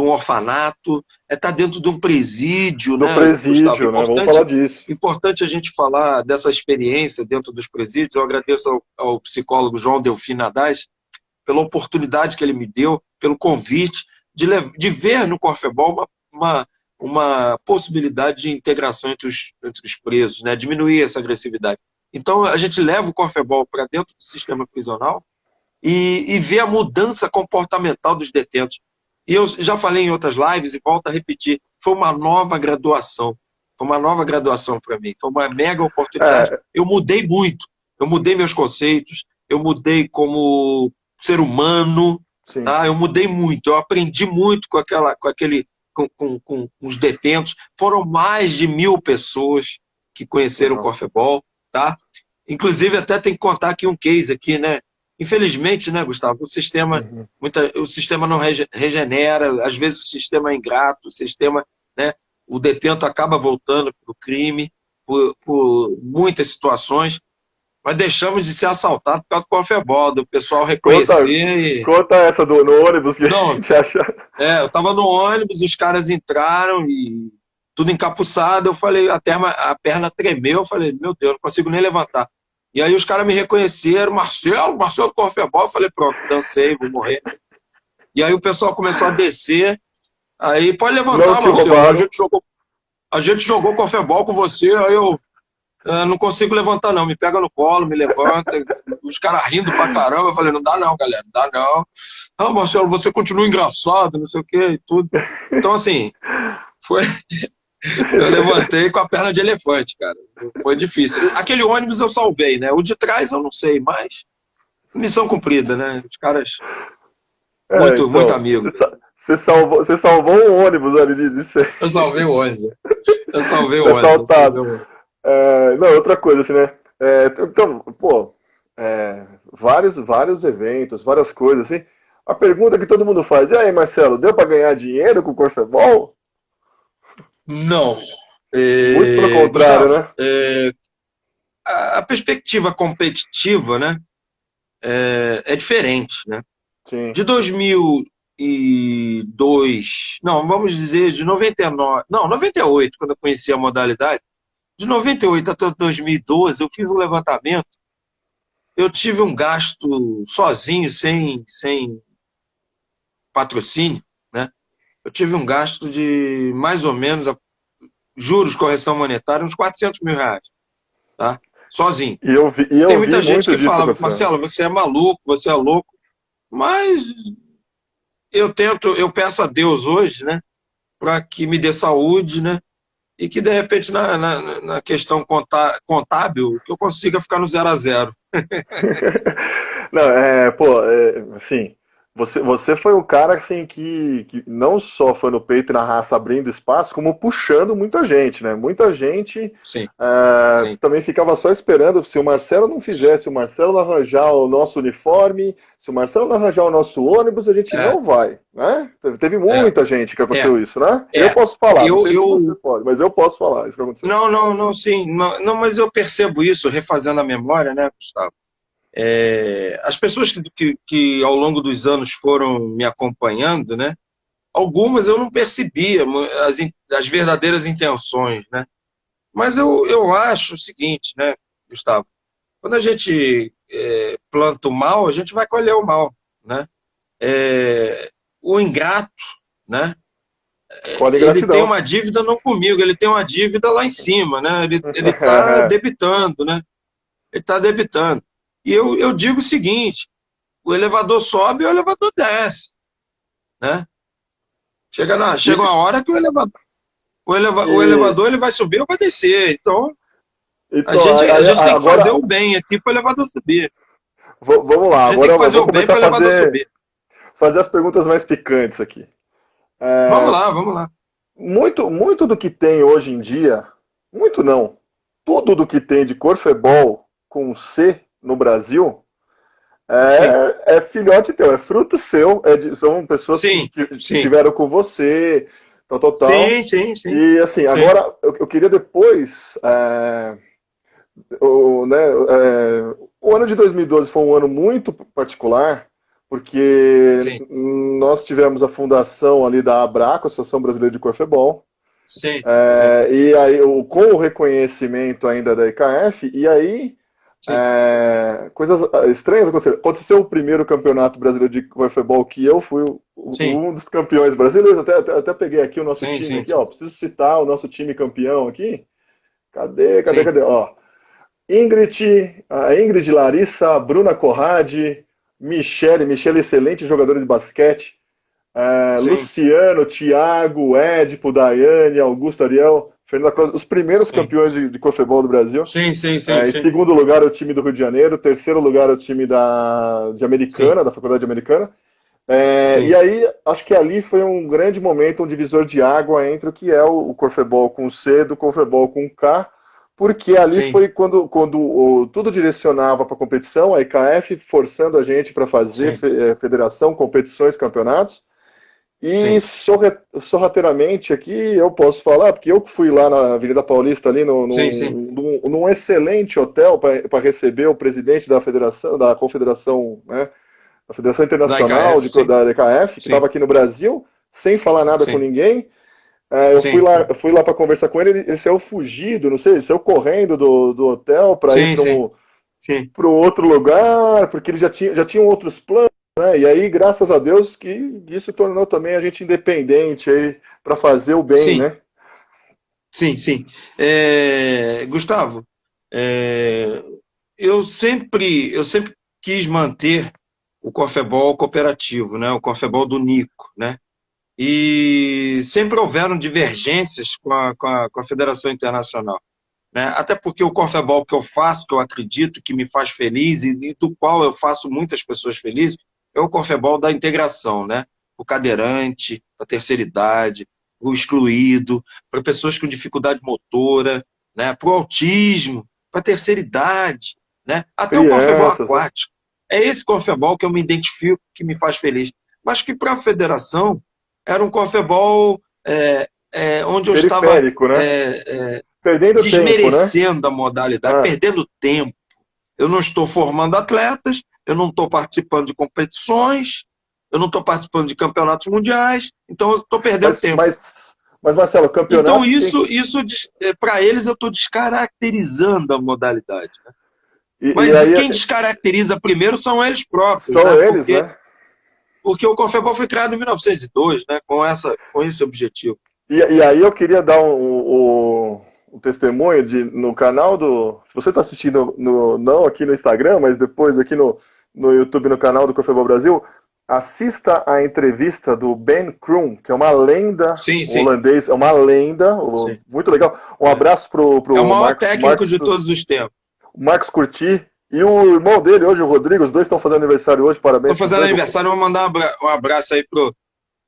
orfanato, é estar dentro de um presídio, Do né, Gustavo? presídio, né? Vamos falar disso. Importante a gente falar dessa experiência dentro dos presídios. Eu agradeço ao psicólogo João Delfim Nadaz pela oportunidade que ele me deu, pelo convite, de ver no Corfebol uma possibilidade de integração entre os presos, né? Diminuir essa agressividade. Então, a gente leva o Corfebol para dentro do sistema prisional e vê a mudança comportamental dos detentos. E eu já falei em outras lives e volto a repetir, foi uma nova graduação. Foi uma nova graduação para mim. Foi uma mega oportunidade. Eu mudei muito. Eu mudei meus conceitos. Eu mudei como ser humano. Tá? Eu mudei muito. Eu aprendi muito com os detentos. Foram mais de 1.000 pessoas que conheceram o Corfebol. Tá? Inclusive, até tem que contar aqui um case aqui, né? Infelizmente, né, Gustavo, o sistema não regenera, às vezes o sistema é ingrato, né, o detento acaba voltando para o crime por muitas situações, mas deixamos de ser assaltados por causa do Corfebol, do pessoal reconhecer. Conta essa no ônibus que não, a gente acha. Eu estava no ônibus, os caras entraram e tudo encapuçado, eu falei, a perna tremeu, eu falei, meu Deus, não consigo nem levantar. E aí os caras me reconheceram, Marcelo do Corfebol, eu falei, pronto, dancei, vou morrer. E aí o pessoal começou a descer, aí pode levantar, Marcelo, a gente jogou Corfebol com você, aí eu não consigo levantar não, me pega no colo, me levanta, os caras rindo pra caramba, eu falei, não dá não, galera, não dá não. Ah, Marcelo, você continua engraçado, não sei o que e tudo. Então assim, eu levantei com a perna de elefante, cara. Foi difícil. Aquele ônibus eu salvei, né? O de trás eu não sei, mas missão cumprida, né? Os caras muito amigos. Você salvou um ônibus ali de ser. Eu salvei o ônibus. Eu salvei o ônibus. Não, outra coisa, assim, né? Então, pô, vários eventos, várias coisas, assim. A pergunta que todo mundo faz, e aí, Marcelo, deu para ganhar dinheiro com o Corfebol? Não. Muito pelo contrário, Gustavo, né? A perspectiva competitiva, né, é diferente, né? Sim. De 2002, não, vamos dizer de 99, não, 98, quando eu conheci a modalidade, de 98 até 2012, eu fiz um levantamento, eu tive um gasto sozinho, sem patrocínio, né? Eu tive um gasto de mais ou menos, juros, correção monetária, uns 400 mil reais, tá? Sozinho. Tem muita gente que fala, Marcelo, você é maluco, você é louco, mas eu peço a Deus hoje, né, para que me dê saúde, né, e que de repente na questão contábil, que eu consiga ficar no 0 a 0. Não, assim, você foi um cara assim, que não só foi no peito e na raça abrindo espaço, como puxando muita gente, né? Muita gente Sim. também ficava só esperando se o Marcelo não fizesse, se o Marcelo não arranjar o nosso uniforme, se o Marcelo não arranjar o nosso ônibus, a gente não vai, né? Teve muita gente que aconteceu isso, né? Eu posso falar, não sei se você pode, mas eu posso falar isso que aconteceu. Não, sim, não, mas eu percebo isso, refazendo a memória, né, Gustavo? As pessoas que ao longo dos anos foram me acompanhando, né, algumas eu não percebia as verdadeiras intenções, né? Mas eu acho o seguinte, né, Gustavo? Quando a gente planta o mal, a gente vai colher o mal, né? O ingrato, né? Ele tem uma dívida não comigo, ele tem uma dívida lá em cima, né? Ele está debitando, né? Ele está debitando. E eu digo o seguinte, o elevador sobe e o elevador desce, né? Chega uma hora que o elevador ele vai subir ou vai descer. Então a gente tem que fazer o bem aqui para o elevador subir. Vamos lá, a gente tem que fazer o bem para o elevador subir. Fazer as perguntas mais picantes aqui. Vamos lá. Muito do que tem hoje em dia, muito não, tudo do que tem de Corfebol com C no Brasil, sim, é filhote teu, é fruto seu, são pessoas que sim, sim, estiveram com você, tal, tal, tal. sim, sim, sim, E assim, sim, agora eu queria depois, o ano de 2012 foi um ano muito particular, porque sim, nós tivemos a fundação ali da ABRACO, Associação Brasileira de Corfebol, sim, sim, e aí com o reconhecimento ainda da EKF, e aí sim, coisas estranhas aconteceram. Aconteceu o primeiro campeonato brasileiro de corfebol que eu fui sim, um dos campeões brasileiros. Até peguei aqui o nosso sim, time sim, aqui, ó. Preciso citar o nosso time campeão aqui. Cadê, cadê, sim, cadê? Ó, a Ingrid Larissa, Bruna Corrade, Michele, excelente jogadora de basquete, sim, Luciano, Thiago, Édipo, Daiane, Augusto Ariel, Fernanda Costa, os primeiros sim, campeões de corfebol do Brasil. sim, sim, sim, Em sim, segundo lugar, o time do Rio de Janeiro. Terceiro lugar, o time de sim, Americana, da Faculdade Americana. E sim, aí, acho que ali foi um grande momento, um divisor de água entre o que é o Corfebol com C do Corfebol com K, porque ali sim, foi quando tudo direcionava para a competição, a IKF forçando a gente para fazer sim, federação, competições, campeonatos. E sim, sorrateiramente aqui eu posso falar, porque eu fui lá na Avenida Paulista, ali sim, sim, num excelente hotel para receber o presidente da federação, da confederação, né, da Federação da Internacional IKF, sim, da DKF, que estava sim, aqui no Brasil, sem falar nada com sim, ninguém. sim, sim, Eu fui lá para conversar com ele, ele saiu fugido, não sei, ele saiu correndo do hotel para ir sim, sim, sim, para um outro lugar, porque ele já tinha outros planos, né? E aí, graças a Deus, que isso tornou também a gente independente aí para fazer o bem, sim, né? sim, sim. Gustavo, é, eu sempre quis manter o Corfebol cooperativo, né? O Corfebol do Nico, né? E sempre houveram divergências com a Federação Internacional, né? Até porque o Corfebol que eu faço, que eu acredito que me faz feliz e do qual eu faço muitas pessoas felizes, é o Corfebol da integração, né? O cadeirante, a terceira idade, o excluído, para pessoas com dificuldade motora, né? Para o autismo, para a terceira idade, né? Até o Corfebol Crianças, né? aquático. É esse Corfebol que eu me identifico, que me faz feliz. Mas que para a federação era um Corfebol onde eu estava Periférico, né? é, Perdendo tempo, né? desmerecendo a modalidade, Ah, perdendo tempo. Eu não estou formando atletas, eu não estou participando de competições, eu não estou participando de campeonatos mundiais, então eu estou perdendo mas, tempo. mas, mas, Marcelo, Então, campeonato tem. isso para eles, eu estou descaracterizando a modalidade. Né? E Mas aí, quem descaracteriza primeiro são eles próprios, são né? eles, Porque, né? porque o Confebol foi criado em 1902, né? Com esse objetivo. E aí eu queria dar um testemunho no canal do. Se você está assistindo não aqui no Instagram, mas depois aqui no YouTube, no canal do Cafébol Brasil, assista a entrevista do Ben Kroon, que é uma lenda Sim, sim, holandês, é uma lenda, sim. muito legal. Um É, abraço é o pro maior técnico de todos os tempos. Marcos Curti e o irmão dele hoje, o Rodrigo, os dois estão fazendo aniversário hoje, Estou parabéns para os fazendo dois, aniversário, eu vou mandar um abraço aí pro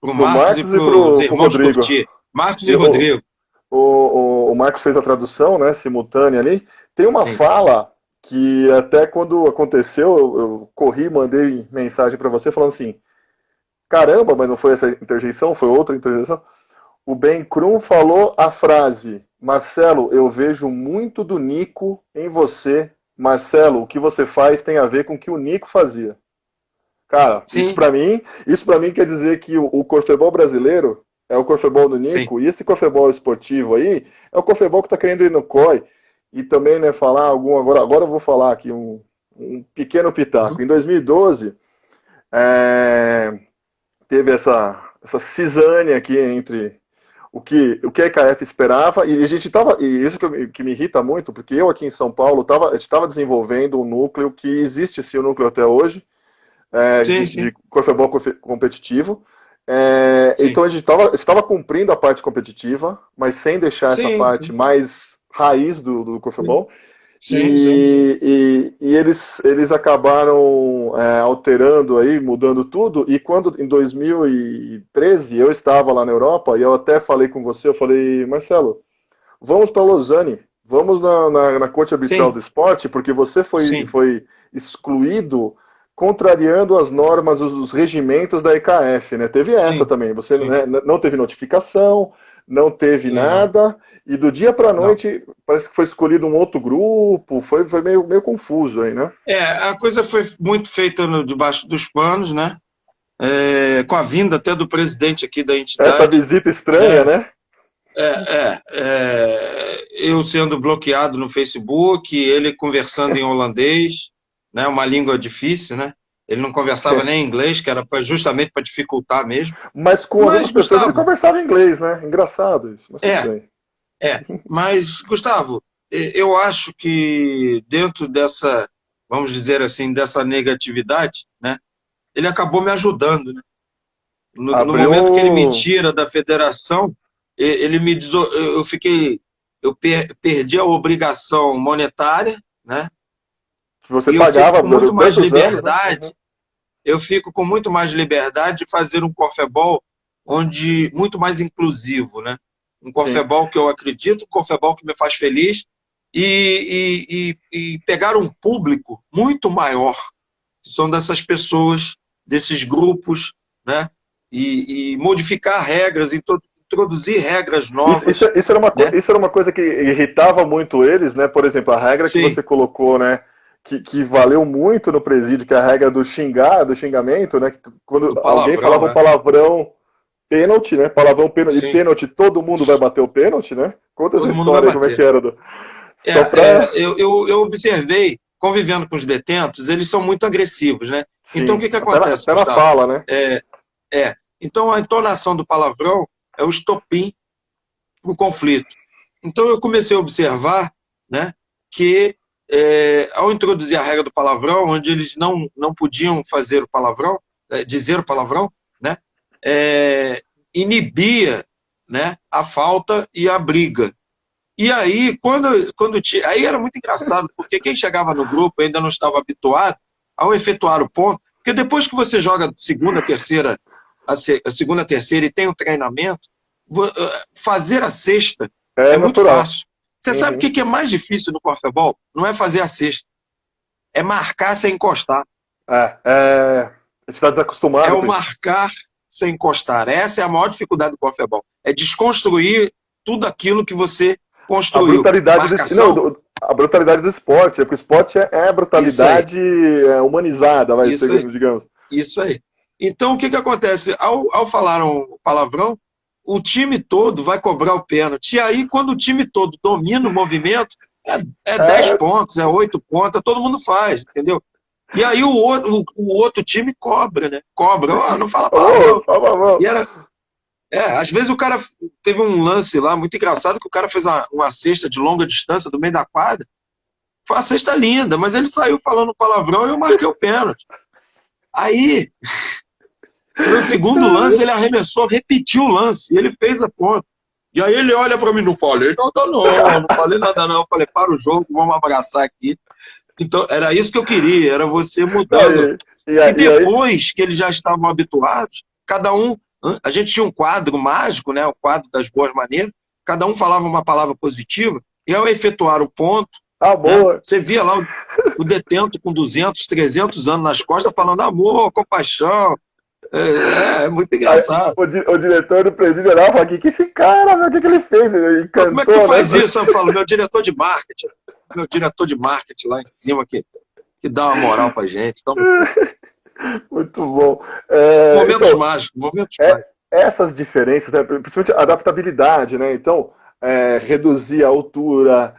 pro Marcos e Marcos e pros pro irmãos Rodrigo. Curti. Marcos e E Rodrigo. o Marcos fez a tradução, né, simultânea ali. Tem uma Sim. fala que até quando aconteceu, eu corri, mandei mensagem para você falando assim: caramba, mas não foi essa interjeição, foi outra interjeição. O Ben Krum falou a frase: Marcelo, eu vejo muito do Nico em você. Marcelo, o que você faz tem a ver com o que o Nico fazia. Cara, Sim, isso para mim quer dizer que o corfebol brasileiro é o corfebol do sim, Nico, e esse corfebol esportivo aí é o corfebol que está querendo ir no COI. E também, né, falar algum. Agora eu vou falar aqui um pequeno pitaco. uhum, Em 2012, é, teve essa cisânia aqui entre o que a EKF esperava, e a gente estava. E isso que me irrita muito, porque eu aqui em São Paulo a gente estava desenvolvendo um núcleo que existe sim o núcleo até hoje sim, de sim, corfebol competitivo. sim, Então a gente estava cumprindo a parte competitiva, mas sem deixar essa sim, parte sim, mais raiz do sim, corfebol. sim, sim, sim. E eles acabaram alterando aí, mudando tudo. E quando em 2013 eu estava lá na Europa, e eu até falei com você, eu falei, Marcelo, vamos para Lausanne, vamos na Corte Arbitral do Sim, Esporte, porque você sim, foi excluído contrariando as normas, os regimentos da EKF, né? Teve essa Sim, também. Você, sim, né, não teve notificação, não teve sim, não. nada, e do dia para a Não. noite parece que foi escolhido um outro grupo, foi meio confuso aí, né? A coisa foi muito feita debaixo dos panos, né? Com a vinda até do presidente aqui da Essa entidade, visita estranha, né? né? Eu sendo bloqueado no Facebook, ele conversando em holandês, né? Uma língua difícil, né? Ele não conversava nem inglês, que era justamente para dificultar mesmo. Mas com as Mas, outras pessoas ele Gustavo, conversava inglês, né? Engraçado isso, mas tudo é, bem. mas, Gustavo, eu acho que dentro dessa, vamos dizer assim, dessa negatividade, né? Ele acabou me ajudando, né? No momento que ele me Abriu. tira da federação, ele me eu fiquei, perdi a obrigação monetária, né? Que você E eu fico pagava com muito durante mais tantos anos, né? liberdade. Eu fico com muito mais liberdade de fazer um corfebol onde muito mais inclusivo, né? Um Sim. corfebol que eu acredito, um corfebol que me faz feliz e pegar um público muito maior, que são dessas pessoas, desses grupos, né? E modificar regras, introduzir regras Isso, novas, né? isso era uma coisa que irritava muito eles, né? Por exemplo, a regra que Sim, você colocou, né? Que valeu muito no presídio, que é a regra do xingar, do xingamento, né? Que quando do alguém falava palavrão, um palavrão, pênalti, né? Palavrão, pênalti, e sim, pênalti, todo mundo vai bater o pênalti, né? Conta essa todo mundo vai história aí, como é que bater. era. Só pra. Eu observei, convivendo com os detentos, eles são muito agressivos, né? Então, o Sim, que que acontece, até na Gustavo? fala, né? É, então, a entonação do palavrão é o estopim para o conflito. Então, eu comecei a observar, né, que ao introduzir a regra do palavrão, onde eles não podiam fazer o palavrão, dizer o palavrão, né, é, inibia, né, a falta e a briga. E aí, aí era muito engraçado, porque quem chegava no grupo ainda não estava habituado ao efetuar o ponto, porque depois que você joga segunda, terceira, a segunda, terceira e tem o treinamento, fazer a sexta É é muito natural. fácil. Você sabe o Uhum. que é mais difícil no corfebol? Não é fazer a sexta, é marcar sem encostar. A gente está É desacostumado o com isso. marcar sem encostar. Essa é a maior dificuldade do corfebol. É desconstruir tudo aquilo que você A construiu. brutalidade do, não, Marcação, a brutalidade do esporte, né? Porque o esporte é a isso aí. brutalidade humanizada, vai, Isso aí, digamos. isso aí. Então, o que que acontece? Ao falar um palavrão, o time todo vai cobrar o pênalti. E aí, quando o time todo domina o movimento, é 10 É, pontos, é 8 pontos, todo mundo faz, entendeu? E aí o outro time cobra, né? Cobra, ó, não fala oh, palavrão. tava bom. E às vezes o cara teve um lance lá muito engraçado que o cara fez uma cesta de longa distância do meio da quadra. Foi uma cesta linda, mas ele saiu falando palavrão e eu marquei o pênalti. Aí, no segundo lance, ele arremessou, repetiu o lance, e ele fez a ponta. E aí ele olha para mim, não falei nada não falei nada não. Eu falei, para o jogo, vamos abraçar aqui. Então, era isso que eu queria, era você Não, mudando. E e aí, depois que eles já estavam habituados, cada um, a gente tinha um quadro mágico, né, o quadro das boas maneiras, cada um falava uma palavra positiva, e ao efetuar o ponto, né, boa. você via lá o detento com 200, 300 anos nas costas falando amor, compaixão, é muito Aí, engraçado. o diretor do presídio olhava e falava, que esse cara, meu, que ele fez? Ele Como é que tu encantou, né? faz isso? Eu falo, meu diretor de marketing lá em cima que dá uma moral pra gente. Então, Muito bom. momentos Então, mágicos, momentos é, mágicos. essas diferenças, né, principalmente a adaptabilidade, né? Então, reduzir a altura,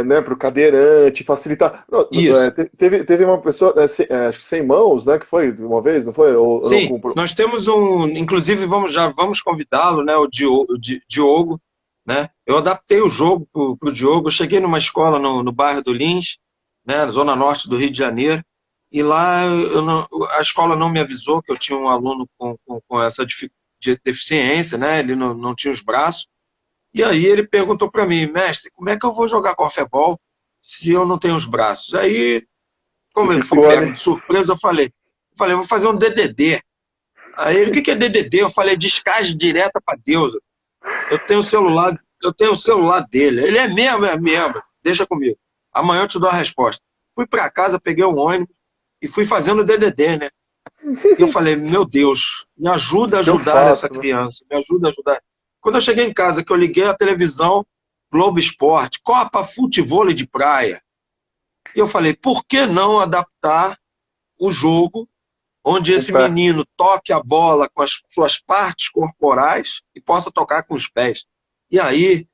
né, para o cadeirante, facilitar. Não, Isso. teve uma pessoa, acho que sem mãos, né? Que foi uma vez, não foi? Ou não, Sim, nós temos inclusive já vamos convidá-lo, né, Diogo, né? Eu adaptei o jogo para o Diogo. Eu cheguei numa escola no bairro do Lins, né, na zona norte do Rio de Janeiro, e lá a escola não me avisou que eu tinha um aluno com essa deficiência, né? Ele não tinha os braços. E aí ele perguntou para mim, mestre, como é que eu vou jogar corfebol se eu não tenho os braços? Aí, você como eu fui ficou pego ali. de surpresa, eu falei, vou fazer um DDD. Aí ele, o que é DDD? Eu falei, descarte direta para Deus. Eu tenho o celular dele. Ele é mesmo, é mesmo. Deixa comigo. Amanhã eu te dou a resposta. Fui para casa, peguei um ônibus, e fui fazendo DDD, né? E eu falei, meu Deus, me ajuda a Que eu ajudar essa faço, né? criança, me ajuda a ajudar. Quando eu cheguei em casa, que eu liguei a televisão, Globo Esporte, Copa Futevôlei de Praia, e eu falei, por que não adaptar o jogo onde Com o esse pé. menino toque a bola com as suas partes corporais e possa tocar com os pés? E aí,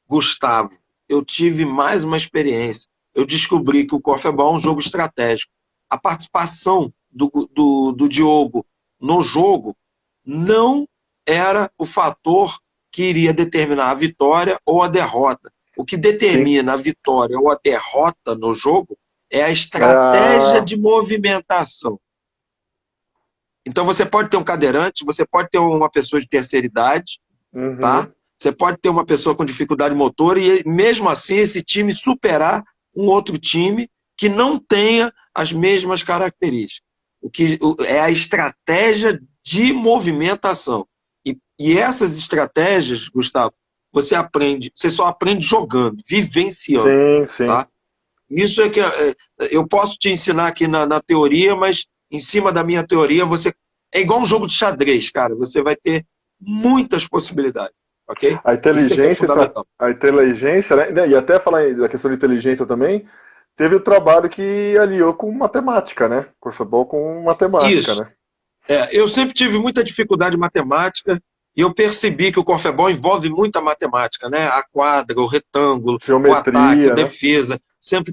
Gustavo, eu tive mais uma experiência. Eu descobri que o Corfeball é um jogo estratégico. A participação do Diogo no jogo não era o fator que iria determinar a vitória ou a derrota. O que Sim. determina a vitória ou a derrota no jogo é a estratégia Ah, de movimentação. Então você pode ter um cadeirante, você pode ter uma pessoa de terceira idade, tá? uhum. Você pode ter uma pessoa com dificuldade motora e mesmo assim esse time superar um outro time que não tenha as mesmas características. É a estratégia de movimentação. E essas estratégias, Gustavo, você só aprende jogando, vivenciando, Sim, sim. tá? Isso é que eu posso te ensinar aqui na teoria, mas em cima da minha teoria, você é igual um jogo de xadrez, cara. Você vai ter muitas possibilidades, ok? A Isso é que é inteligência, fundamental. a inteligência, né? E até falar da questão de inteligência também, teve o trabalho que aliou com matemática, né? Corfebol com matemática, Isso. né? Eu sempre tive muita dificuldade em matemática e eu percebi que o Corfebol envolve muita matemática, né? A quadra, o retângulo, o ataque, a Geometria, né? defesa. Sempre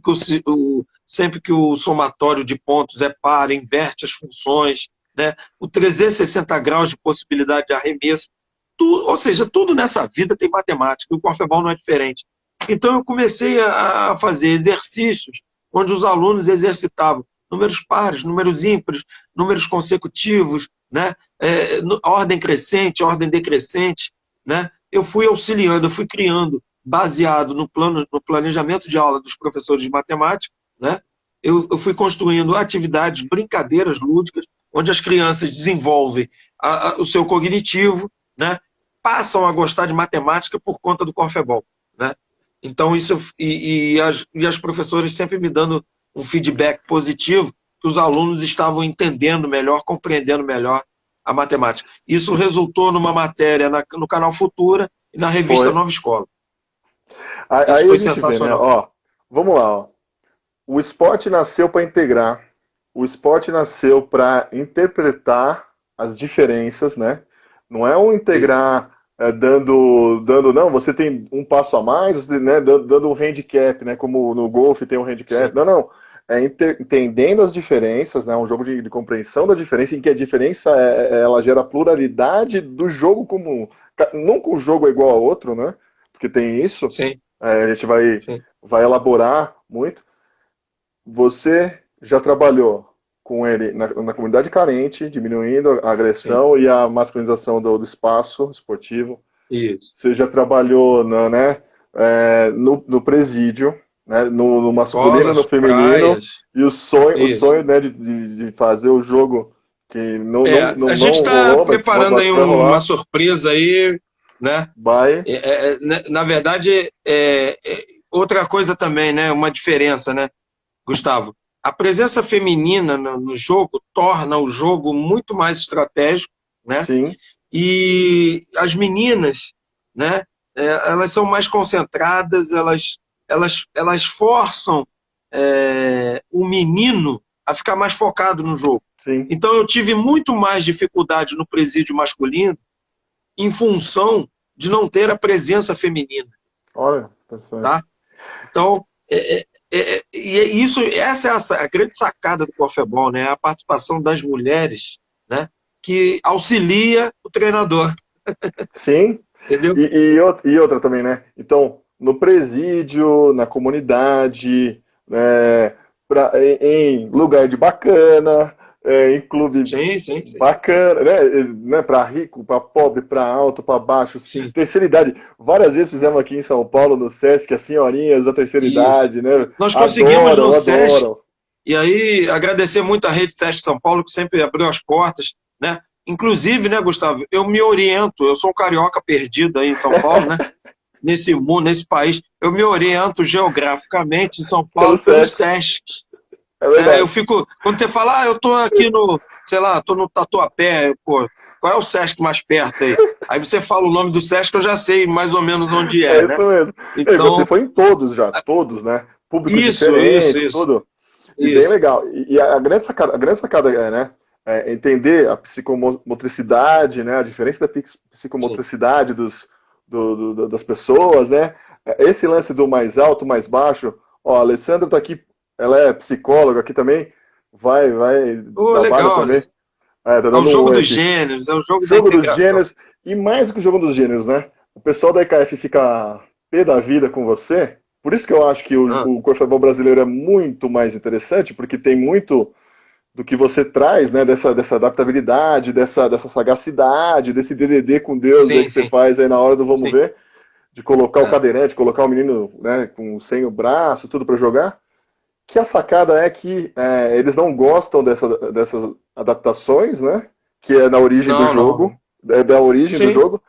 que o somatório de pontos é par, inverte as funções, né? O 360 graus de possibilidade de arremesso. Ou seja, tudo nessa vida tem matemática, e o Corfebol não é diferente. Então eu comecei a fazer exercícios onde os alunos exercitavam números pares, números ímpares, números consecutivos, né? Ordem crescente, ordem decrescente. Né? Eu fui auxiliando, eu fui criando, baseado no planejamento de aula dos professores de matemática, né? Eu fui construindo atividades, brincadeiras lúdicas, onde as crianças desenvolvem o seu cognitivo, né? Passam a gostar de matemática por conta do Corfebol. Né? Então, as professoras sempre me dando um feedback positivo, que os alunos estavam entendendo melhor, compreendendo melhor a matemática. Isso resultou numa matéria no canal Futura e na revista Foi. Nova Escola. Isso Aí a foi gente vê, né? sensacional. Ó, vamos lá, ó. O esporte nasceu para integrar, o esporte nasceu para interpretar as diferenças, né? Não é um Isso. integrar dando, não, você tem um passo a mais, né, dando um handicap, né? Como no golfe tem um handicap. Sim. Não, não. É entendendo as diferenças, né? Um jogo de compreensão da diferença, em que a diferença ela gera pluralidade do jogo comum. Nunca um jogo é igual a outro, né? Porque tem isso. Sim. A gente Sim. vai elaborar muito. Você já trabalhou com ele na comunidade carente, diminuindo a Sim. agressão e a masculinização do espaço esportivo. Isso. Você já trabalhou né, no presídio, né, no masculino, no Escolas, feminino, praias. e o Isso. sonho né, de fazer o jogo que A gente não está rolou, mas preparando aí vai uma rolar. surpresa aí, né? Vai, Na verdade, outra coisa também, né? Uma diferença, né, Gustavo? A presença feminina no jogo torna o jogo muito mais estratégico, né? sim, E as meninas, né? Elas são mais concentradas, elas forçam o menino a ficar mais focado no jogo. sim. Então eu tive muito mais dificuldade no presídio masculino em função de não ter a presença feminina, Olha, interessante. tá? Então, essa é a grande sacada do Corfebol, né? A participação das mulheres, né? Que auxilia o treinador, Sim, entendeu? e outra também, né? Então, no presídio, na comunidade, em lugar de bacana, em clube Sim, sim, sim. bacana, né? Para rico, para pobre, para alto, para baixo, Sim, terceira idade. Várias vezes fizemos aqui em São Paulo, no Sesc, as senhorinhas da terceira isso. idade, né? Nós conseguimos no Adoram, SESC, adoram. e aí agradecer muito a Rede SESC São Paulo, que sempre abriu as portas, né? Inclusive, né, Gustavo, eu me oriento, eu sou um carioca perdido aí em São Paulo, né? Nesse mundo, nesse país, eu me oriento geograficamente em São Pelo Paulo pelo Sesc. SESC. É né? Eu verdade. fico, quando você fala, eu tô aqui no, sei lá, tô no Tatuapé, pô, qual é o Sesc mais perto aí? Aí você fala o nome do Sesc, eu já sei mais ou menos onde É é, né? isso mesmo. E você Então, foi em todos já, todos, né? Públicos isso, diferentes, isso, tudo. E bem isso. legal. E a grande sacada é, né? Entender a psicomotricidade, né? A diferença da Sim. psicomotricidade das pessoas, né? Esse lance do mais alto, mais baixo. Ó, a Alessandra tá aqui, ela é psicóloga aqui também. Vai Ô, dar vale legal, olha, também. Tá é o dando um jogo oi dos aqui. gêneros, é o jogo da Jogo dos integração. gêneros, e mais do que o jogo dos gêneros, né? O pessoal da EKF fica pé da vida com você. Por isso que eu acho que Ah, o corfebol brasileiro é muito mais interessante, porque tem muito do que você traz, né? Dessa adaptabilidade, dessa sagacidade, desse DDD com Deus aí sim, que você sim, faz aí na hora do vamos sim. ver, de colocar o É. cadeirante, colocar o menino, né, sem o braço, tudo para jogar. Que a sacada é que eles não gostam dessas adaptações, né? Que é na origem do Não, não, jogo, não. é da origem do Sim. jogo,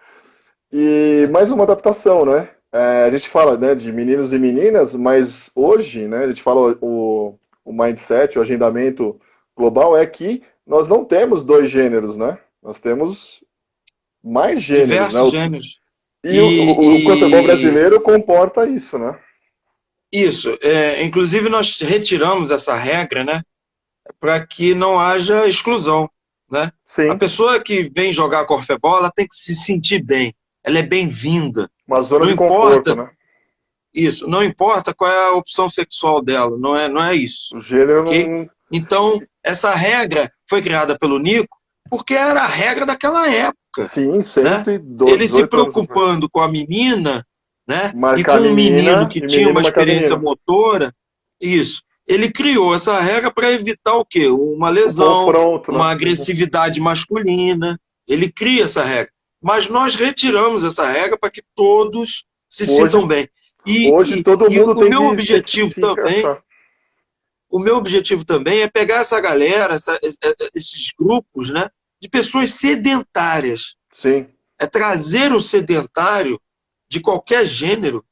e É. mais uma adaptação, né? A gente fala, né, de meninos e meninas, mas hoje, né, a gente fala o mindset, o agendamento global é que nós não temos dois gêneros, né? Nós temos mais gêneros, né? Diversos gêneros. E o corfebol E brasileiro comporta isso, né? isso, inclusive nós retiramos essa regra, né, para que não haja exclusão, né? A Sim, pessoa que vem jogar corfebol, ela tem que se sentir bem, ela é bem-vinda. uma zona Não de conforto, importa né? isso, não importa qual é a opção sexual dela, não é isso, O gênero ok? não. Então, essa regra foi criada pelo Nico porque era a regra daquela época, Sim, né? Ele se 18 anos atrás. preocupando com a menina, né? E Marcar com um menino menina que e tinha menino uma marcar experiência menino. motora, isso. Ele criou essa regra para evitar o quê? Uma O lesão, confronto, né? uma agressividade masculina. Ele cria essa regra. Mas nós retiramos essa regra para que todos se sintam Hoje, bem. hoje todo E mundo o tem meu que objetivo se também, encaixar. o meu objetivo também é pegar essa galera, esses grupos, né, de pessoas sedentárias, Sim. é trazer o sedentário de qualquer gênero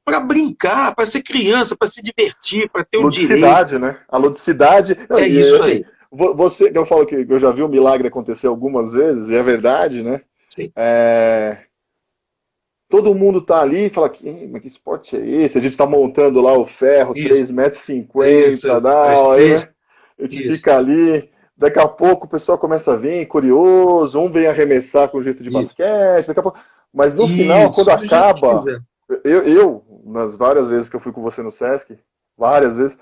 para brincar, para ser criança, para se divertir, para ter o direito. Ludicidade, né? A ludicidade. Não, É e isso assim, aí. você, eu falo que eu já vi o milagre acontecer algumas vezes, e é verdade, né? Sim. É, todo mundo tá ali e fala, mas que esporte é esse? A gente tá montando lá o ferro, Isso, 3,50 m, isso, tal, aí, precisa. né? A gente Isso, fica ali, daqui a pouco o pessoal começa a vir, curioso, um vem arremessar com jeito de isso, basquete, daqui a pouco. Mas no final, quando isso, do jeito que acaba, quiser. nas várias vezes que eu fui com você no Sesc, várias vezes,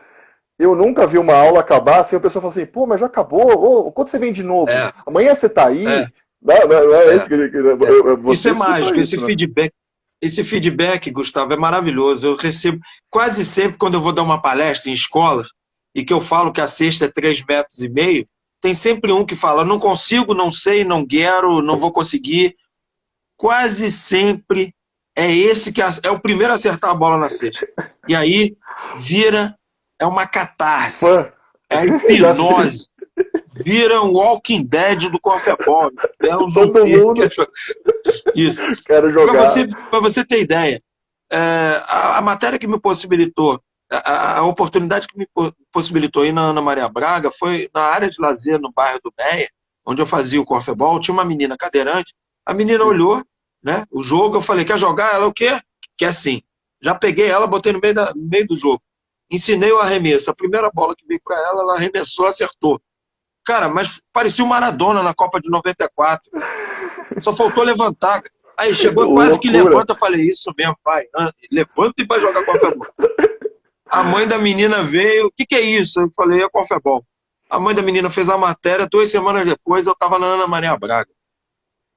eu nunca vi uma aula acabar sem o pessoal falar assim, pô, mas já acabou, ô, quando você vem de novo? É, Amanhã você tá é, aí? Não, não é esse é, é. Isso você é escuta mágico, isso, né? esse feedback, Gustavo, é maravilhoso. Eu recebo quase sempre quando eu vou dar uma palestra em escolas e que eu falo que a cesta é 3,5 metros, tem sempre um que fala, não consigo, não sei, não quero, não vou conseguir. Quase sempre é esse que é o primeiro a acertar a bola na cesta. E aí vira, é uma catarse, Fã, é a já vi hipnose, vira um Walking Dead do corfeball. É um todo zumbi que é mundo isso. quer jogar. Para você ter ideia, a matéria que me possibilitou, a oportunidade que me possibilitou ir na Ana Maria Braga foi na área de lazer no bairro do Meia, onde eu fazia o corfebol. Tinha uma menina cadeirante, a menina Sim. olhou, né, o jogo, eu falei, quer jogar? Ela, o quê? Quer sim. Já peguei ela, botei no meio do jogo. Ensinei o arremesso. A primeira bola que veio para ela, ela arremessou, acertou. Cara, mas parecia o Maradona na Copa de 94. Só faltou levantar. Aí chegou, quase que Loucura. levanta. Eu falei, isso mesmo, pai. Levanta e vai jogar corfebol. A mãe da menina veio, o que, que é isso? Eu falei, é corfebol. A mãe da menina fez a matéria, 2 semanas depois eu estava na Ana Maria Braga.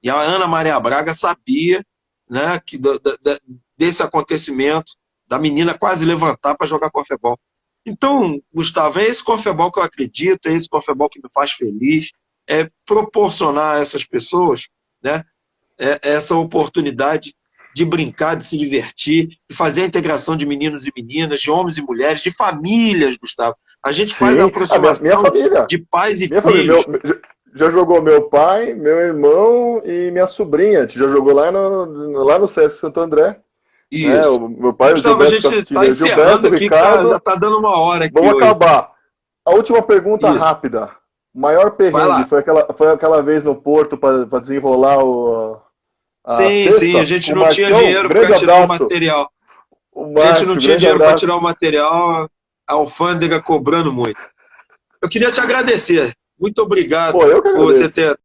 E a Ana Maria Braga sabia, né, desse acontecimento, da menina quase levantar para jogar corfebol. Então, Gustavo, é esse corfebol que eu acredito, é esse corfebol que me faz feliz, é proporcionar a essas pessoas, né, essa oportunidade de brincar, de se divertir, de fazer a integração de meninos e meninas, de homens e mulheres, de famílias, Gustavo. A gente faz a Sim, a minha aproximação família. de pais e Minha família. filhos. Já jogou meu pai, meu irmão e minha sobrinha. A gente já jogou lá no Sesc Santo André. Né? Isso. O meu Ô, pai, o Gustavo, a Gilberto, está gente assistindo está aí. Gilberto, encerrando aqui, que já Ricardo, está dando uma hora aqui vamos hoje. acabar. A última pergunta Isso. rápida. O maior Vai perrengue lá. foi aquela vez no Porto para desenrolar a Sim, sim, a cesta? gente O não tinha Marcião, dinheiro para grande tirar o abraço. material. O A gente não Márcio, tinha grande dinheiro para abraço. tirar o material, a alfândega cobrando muito. Eu queria te agradecer. Muito Pô, obrigado eu que por você agradeço. ter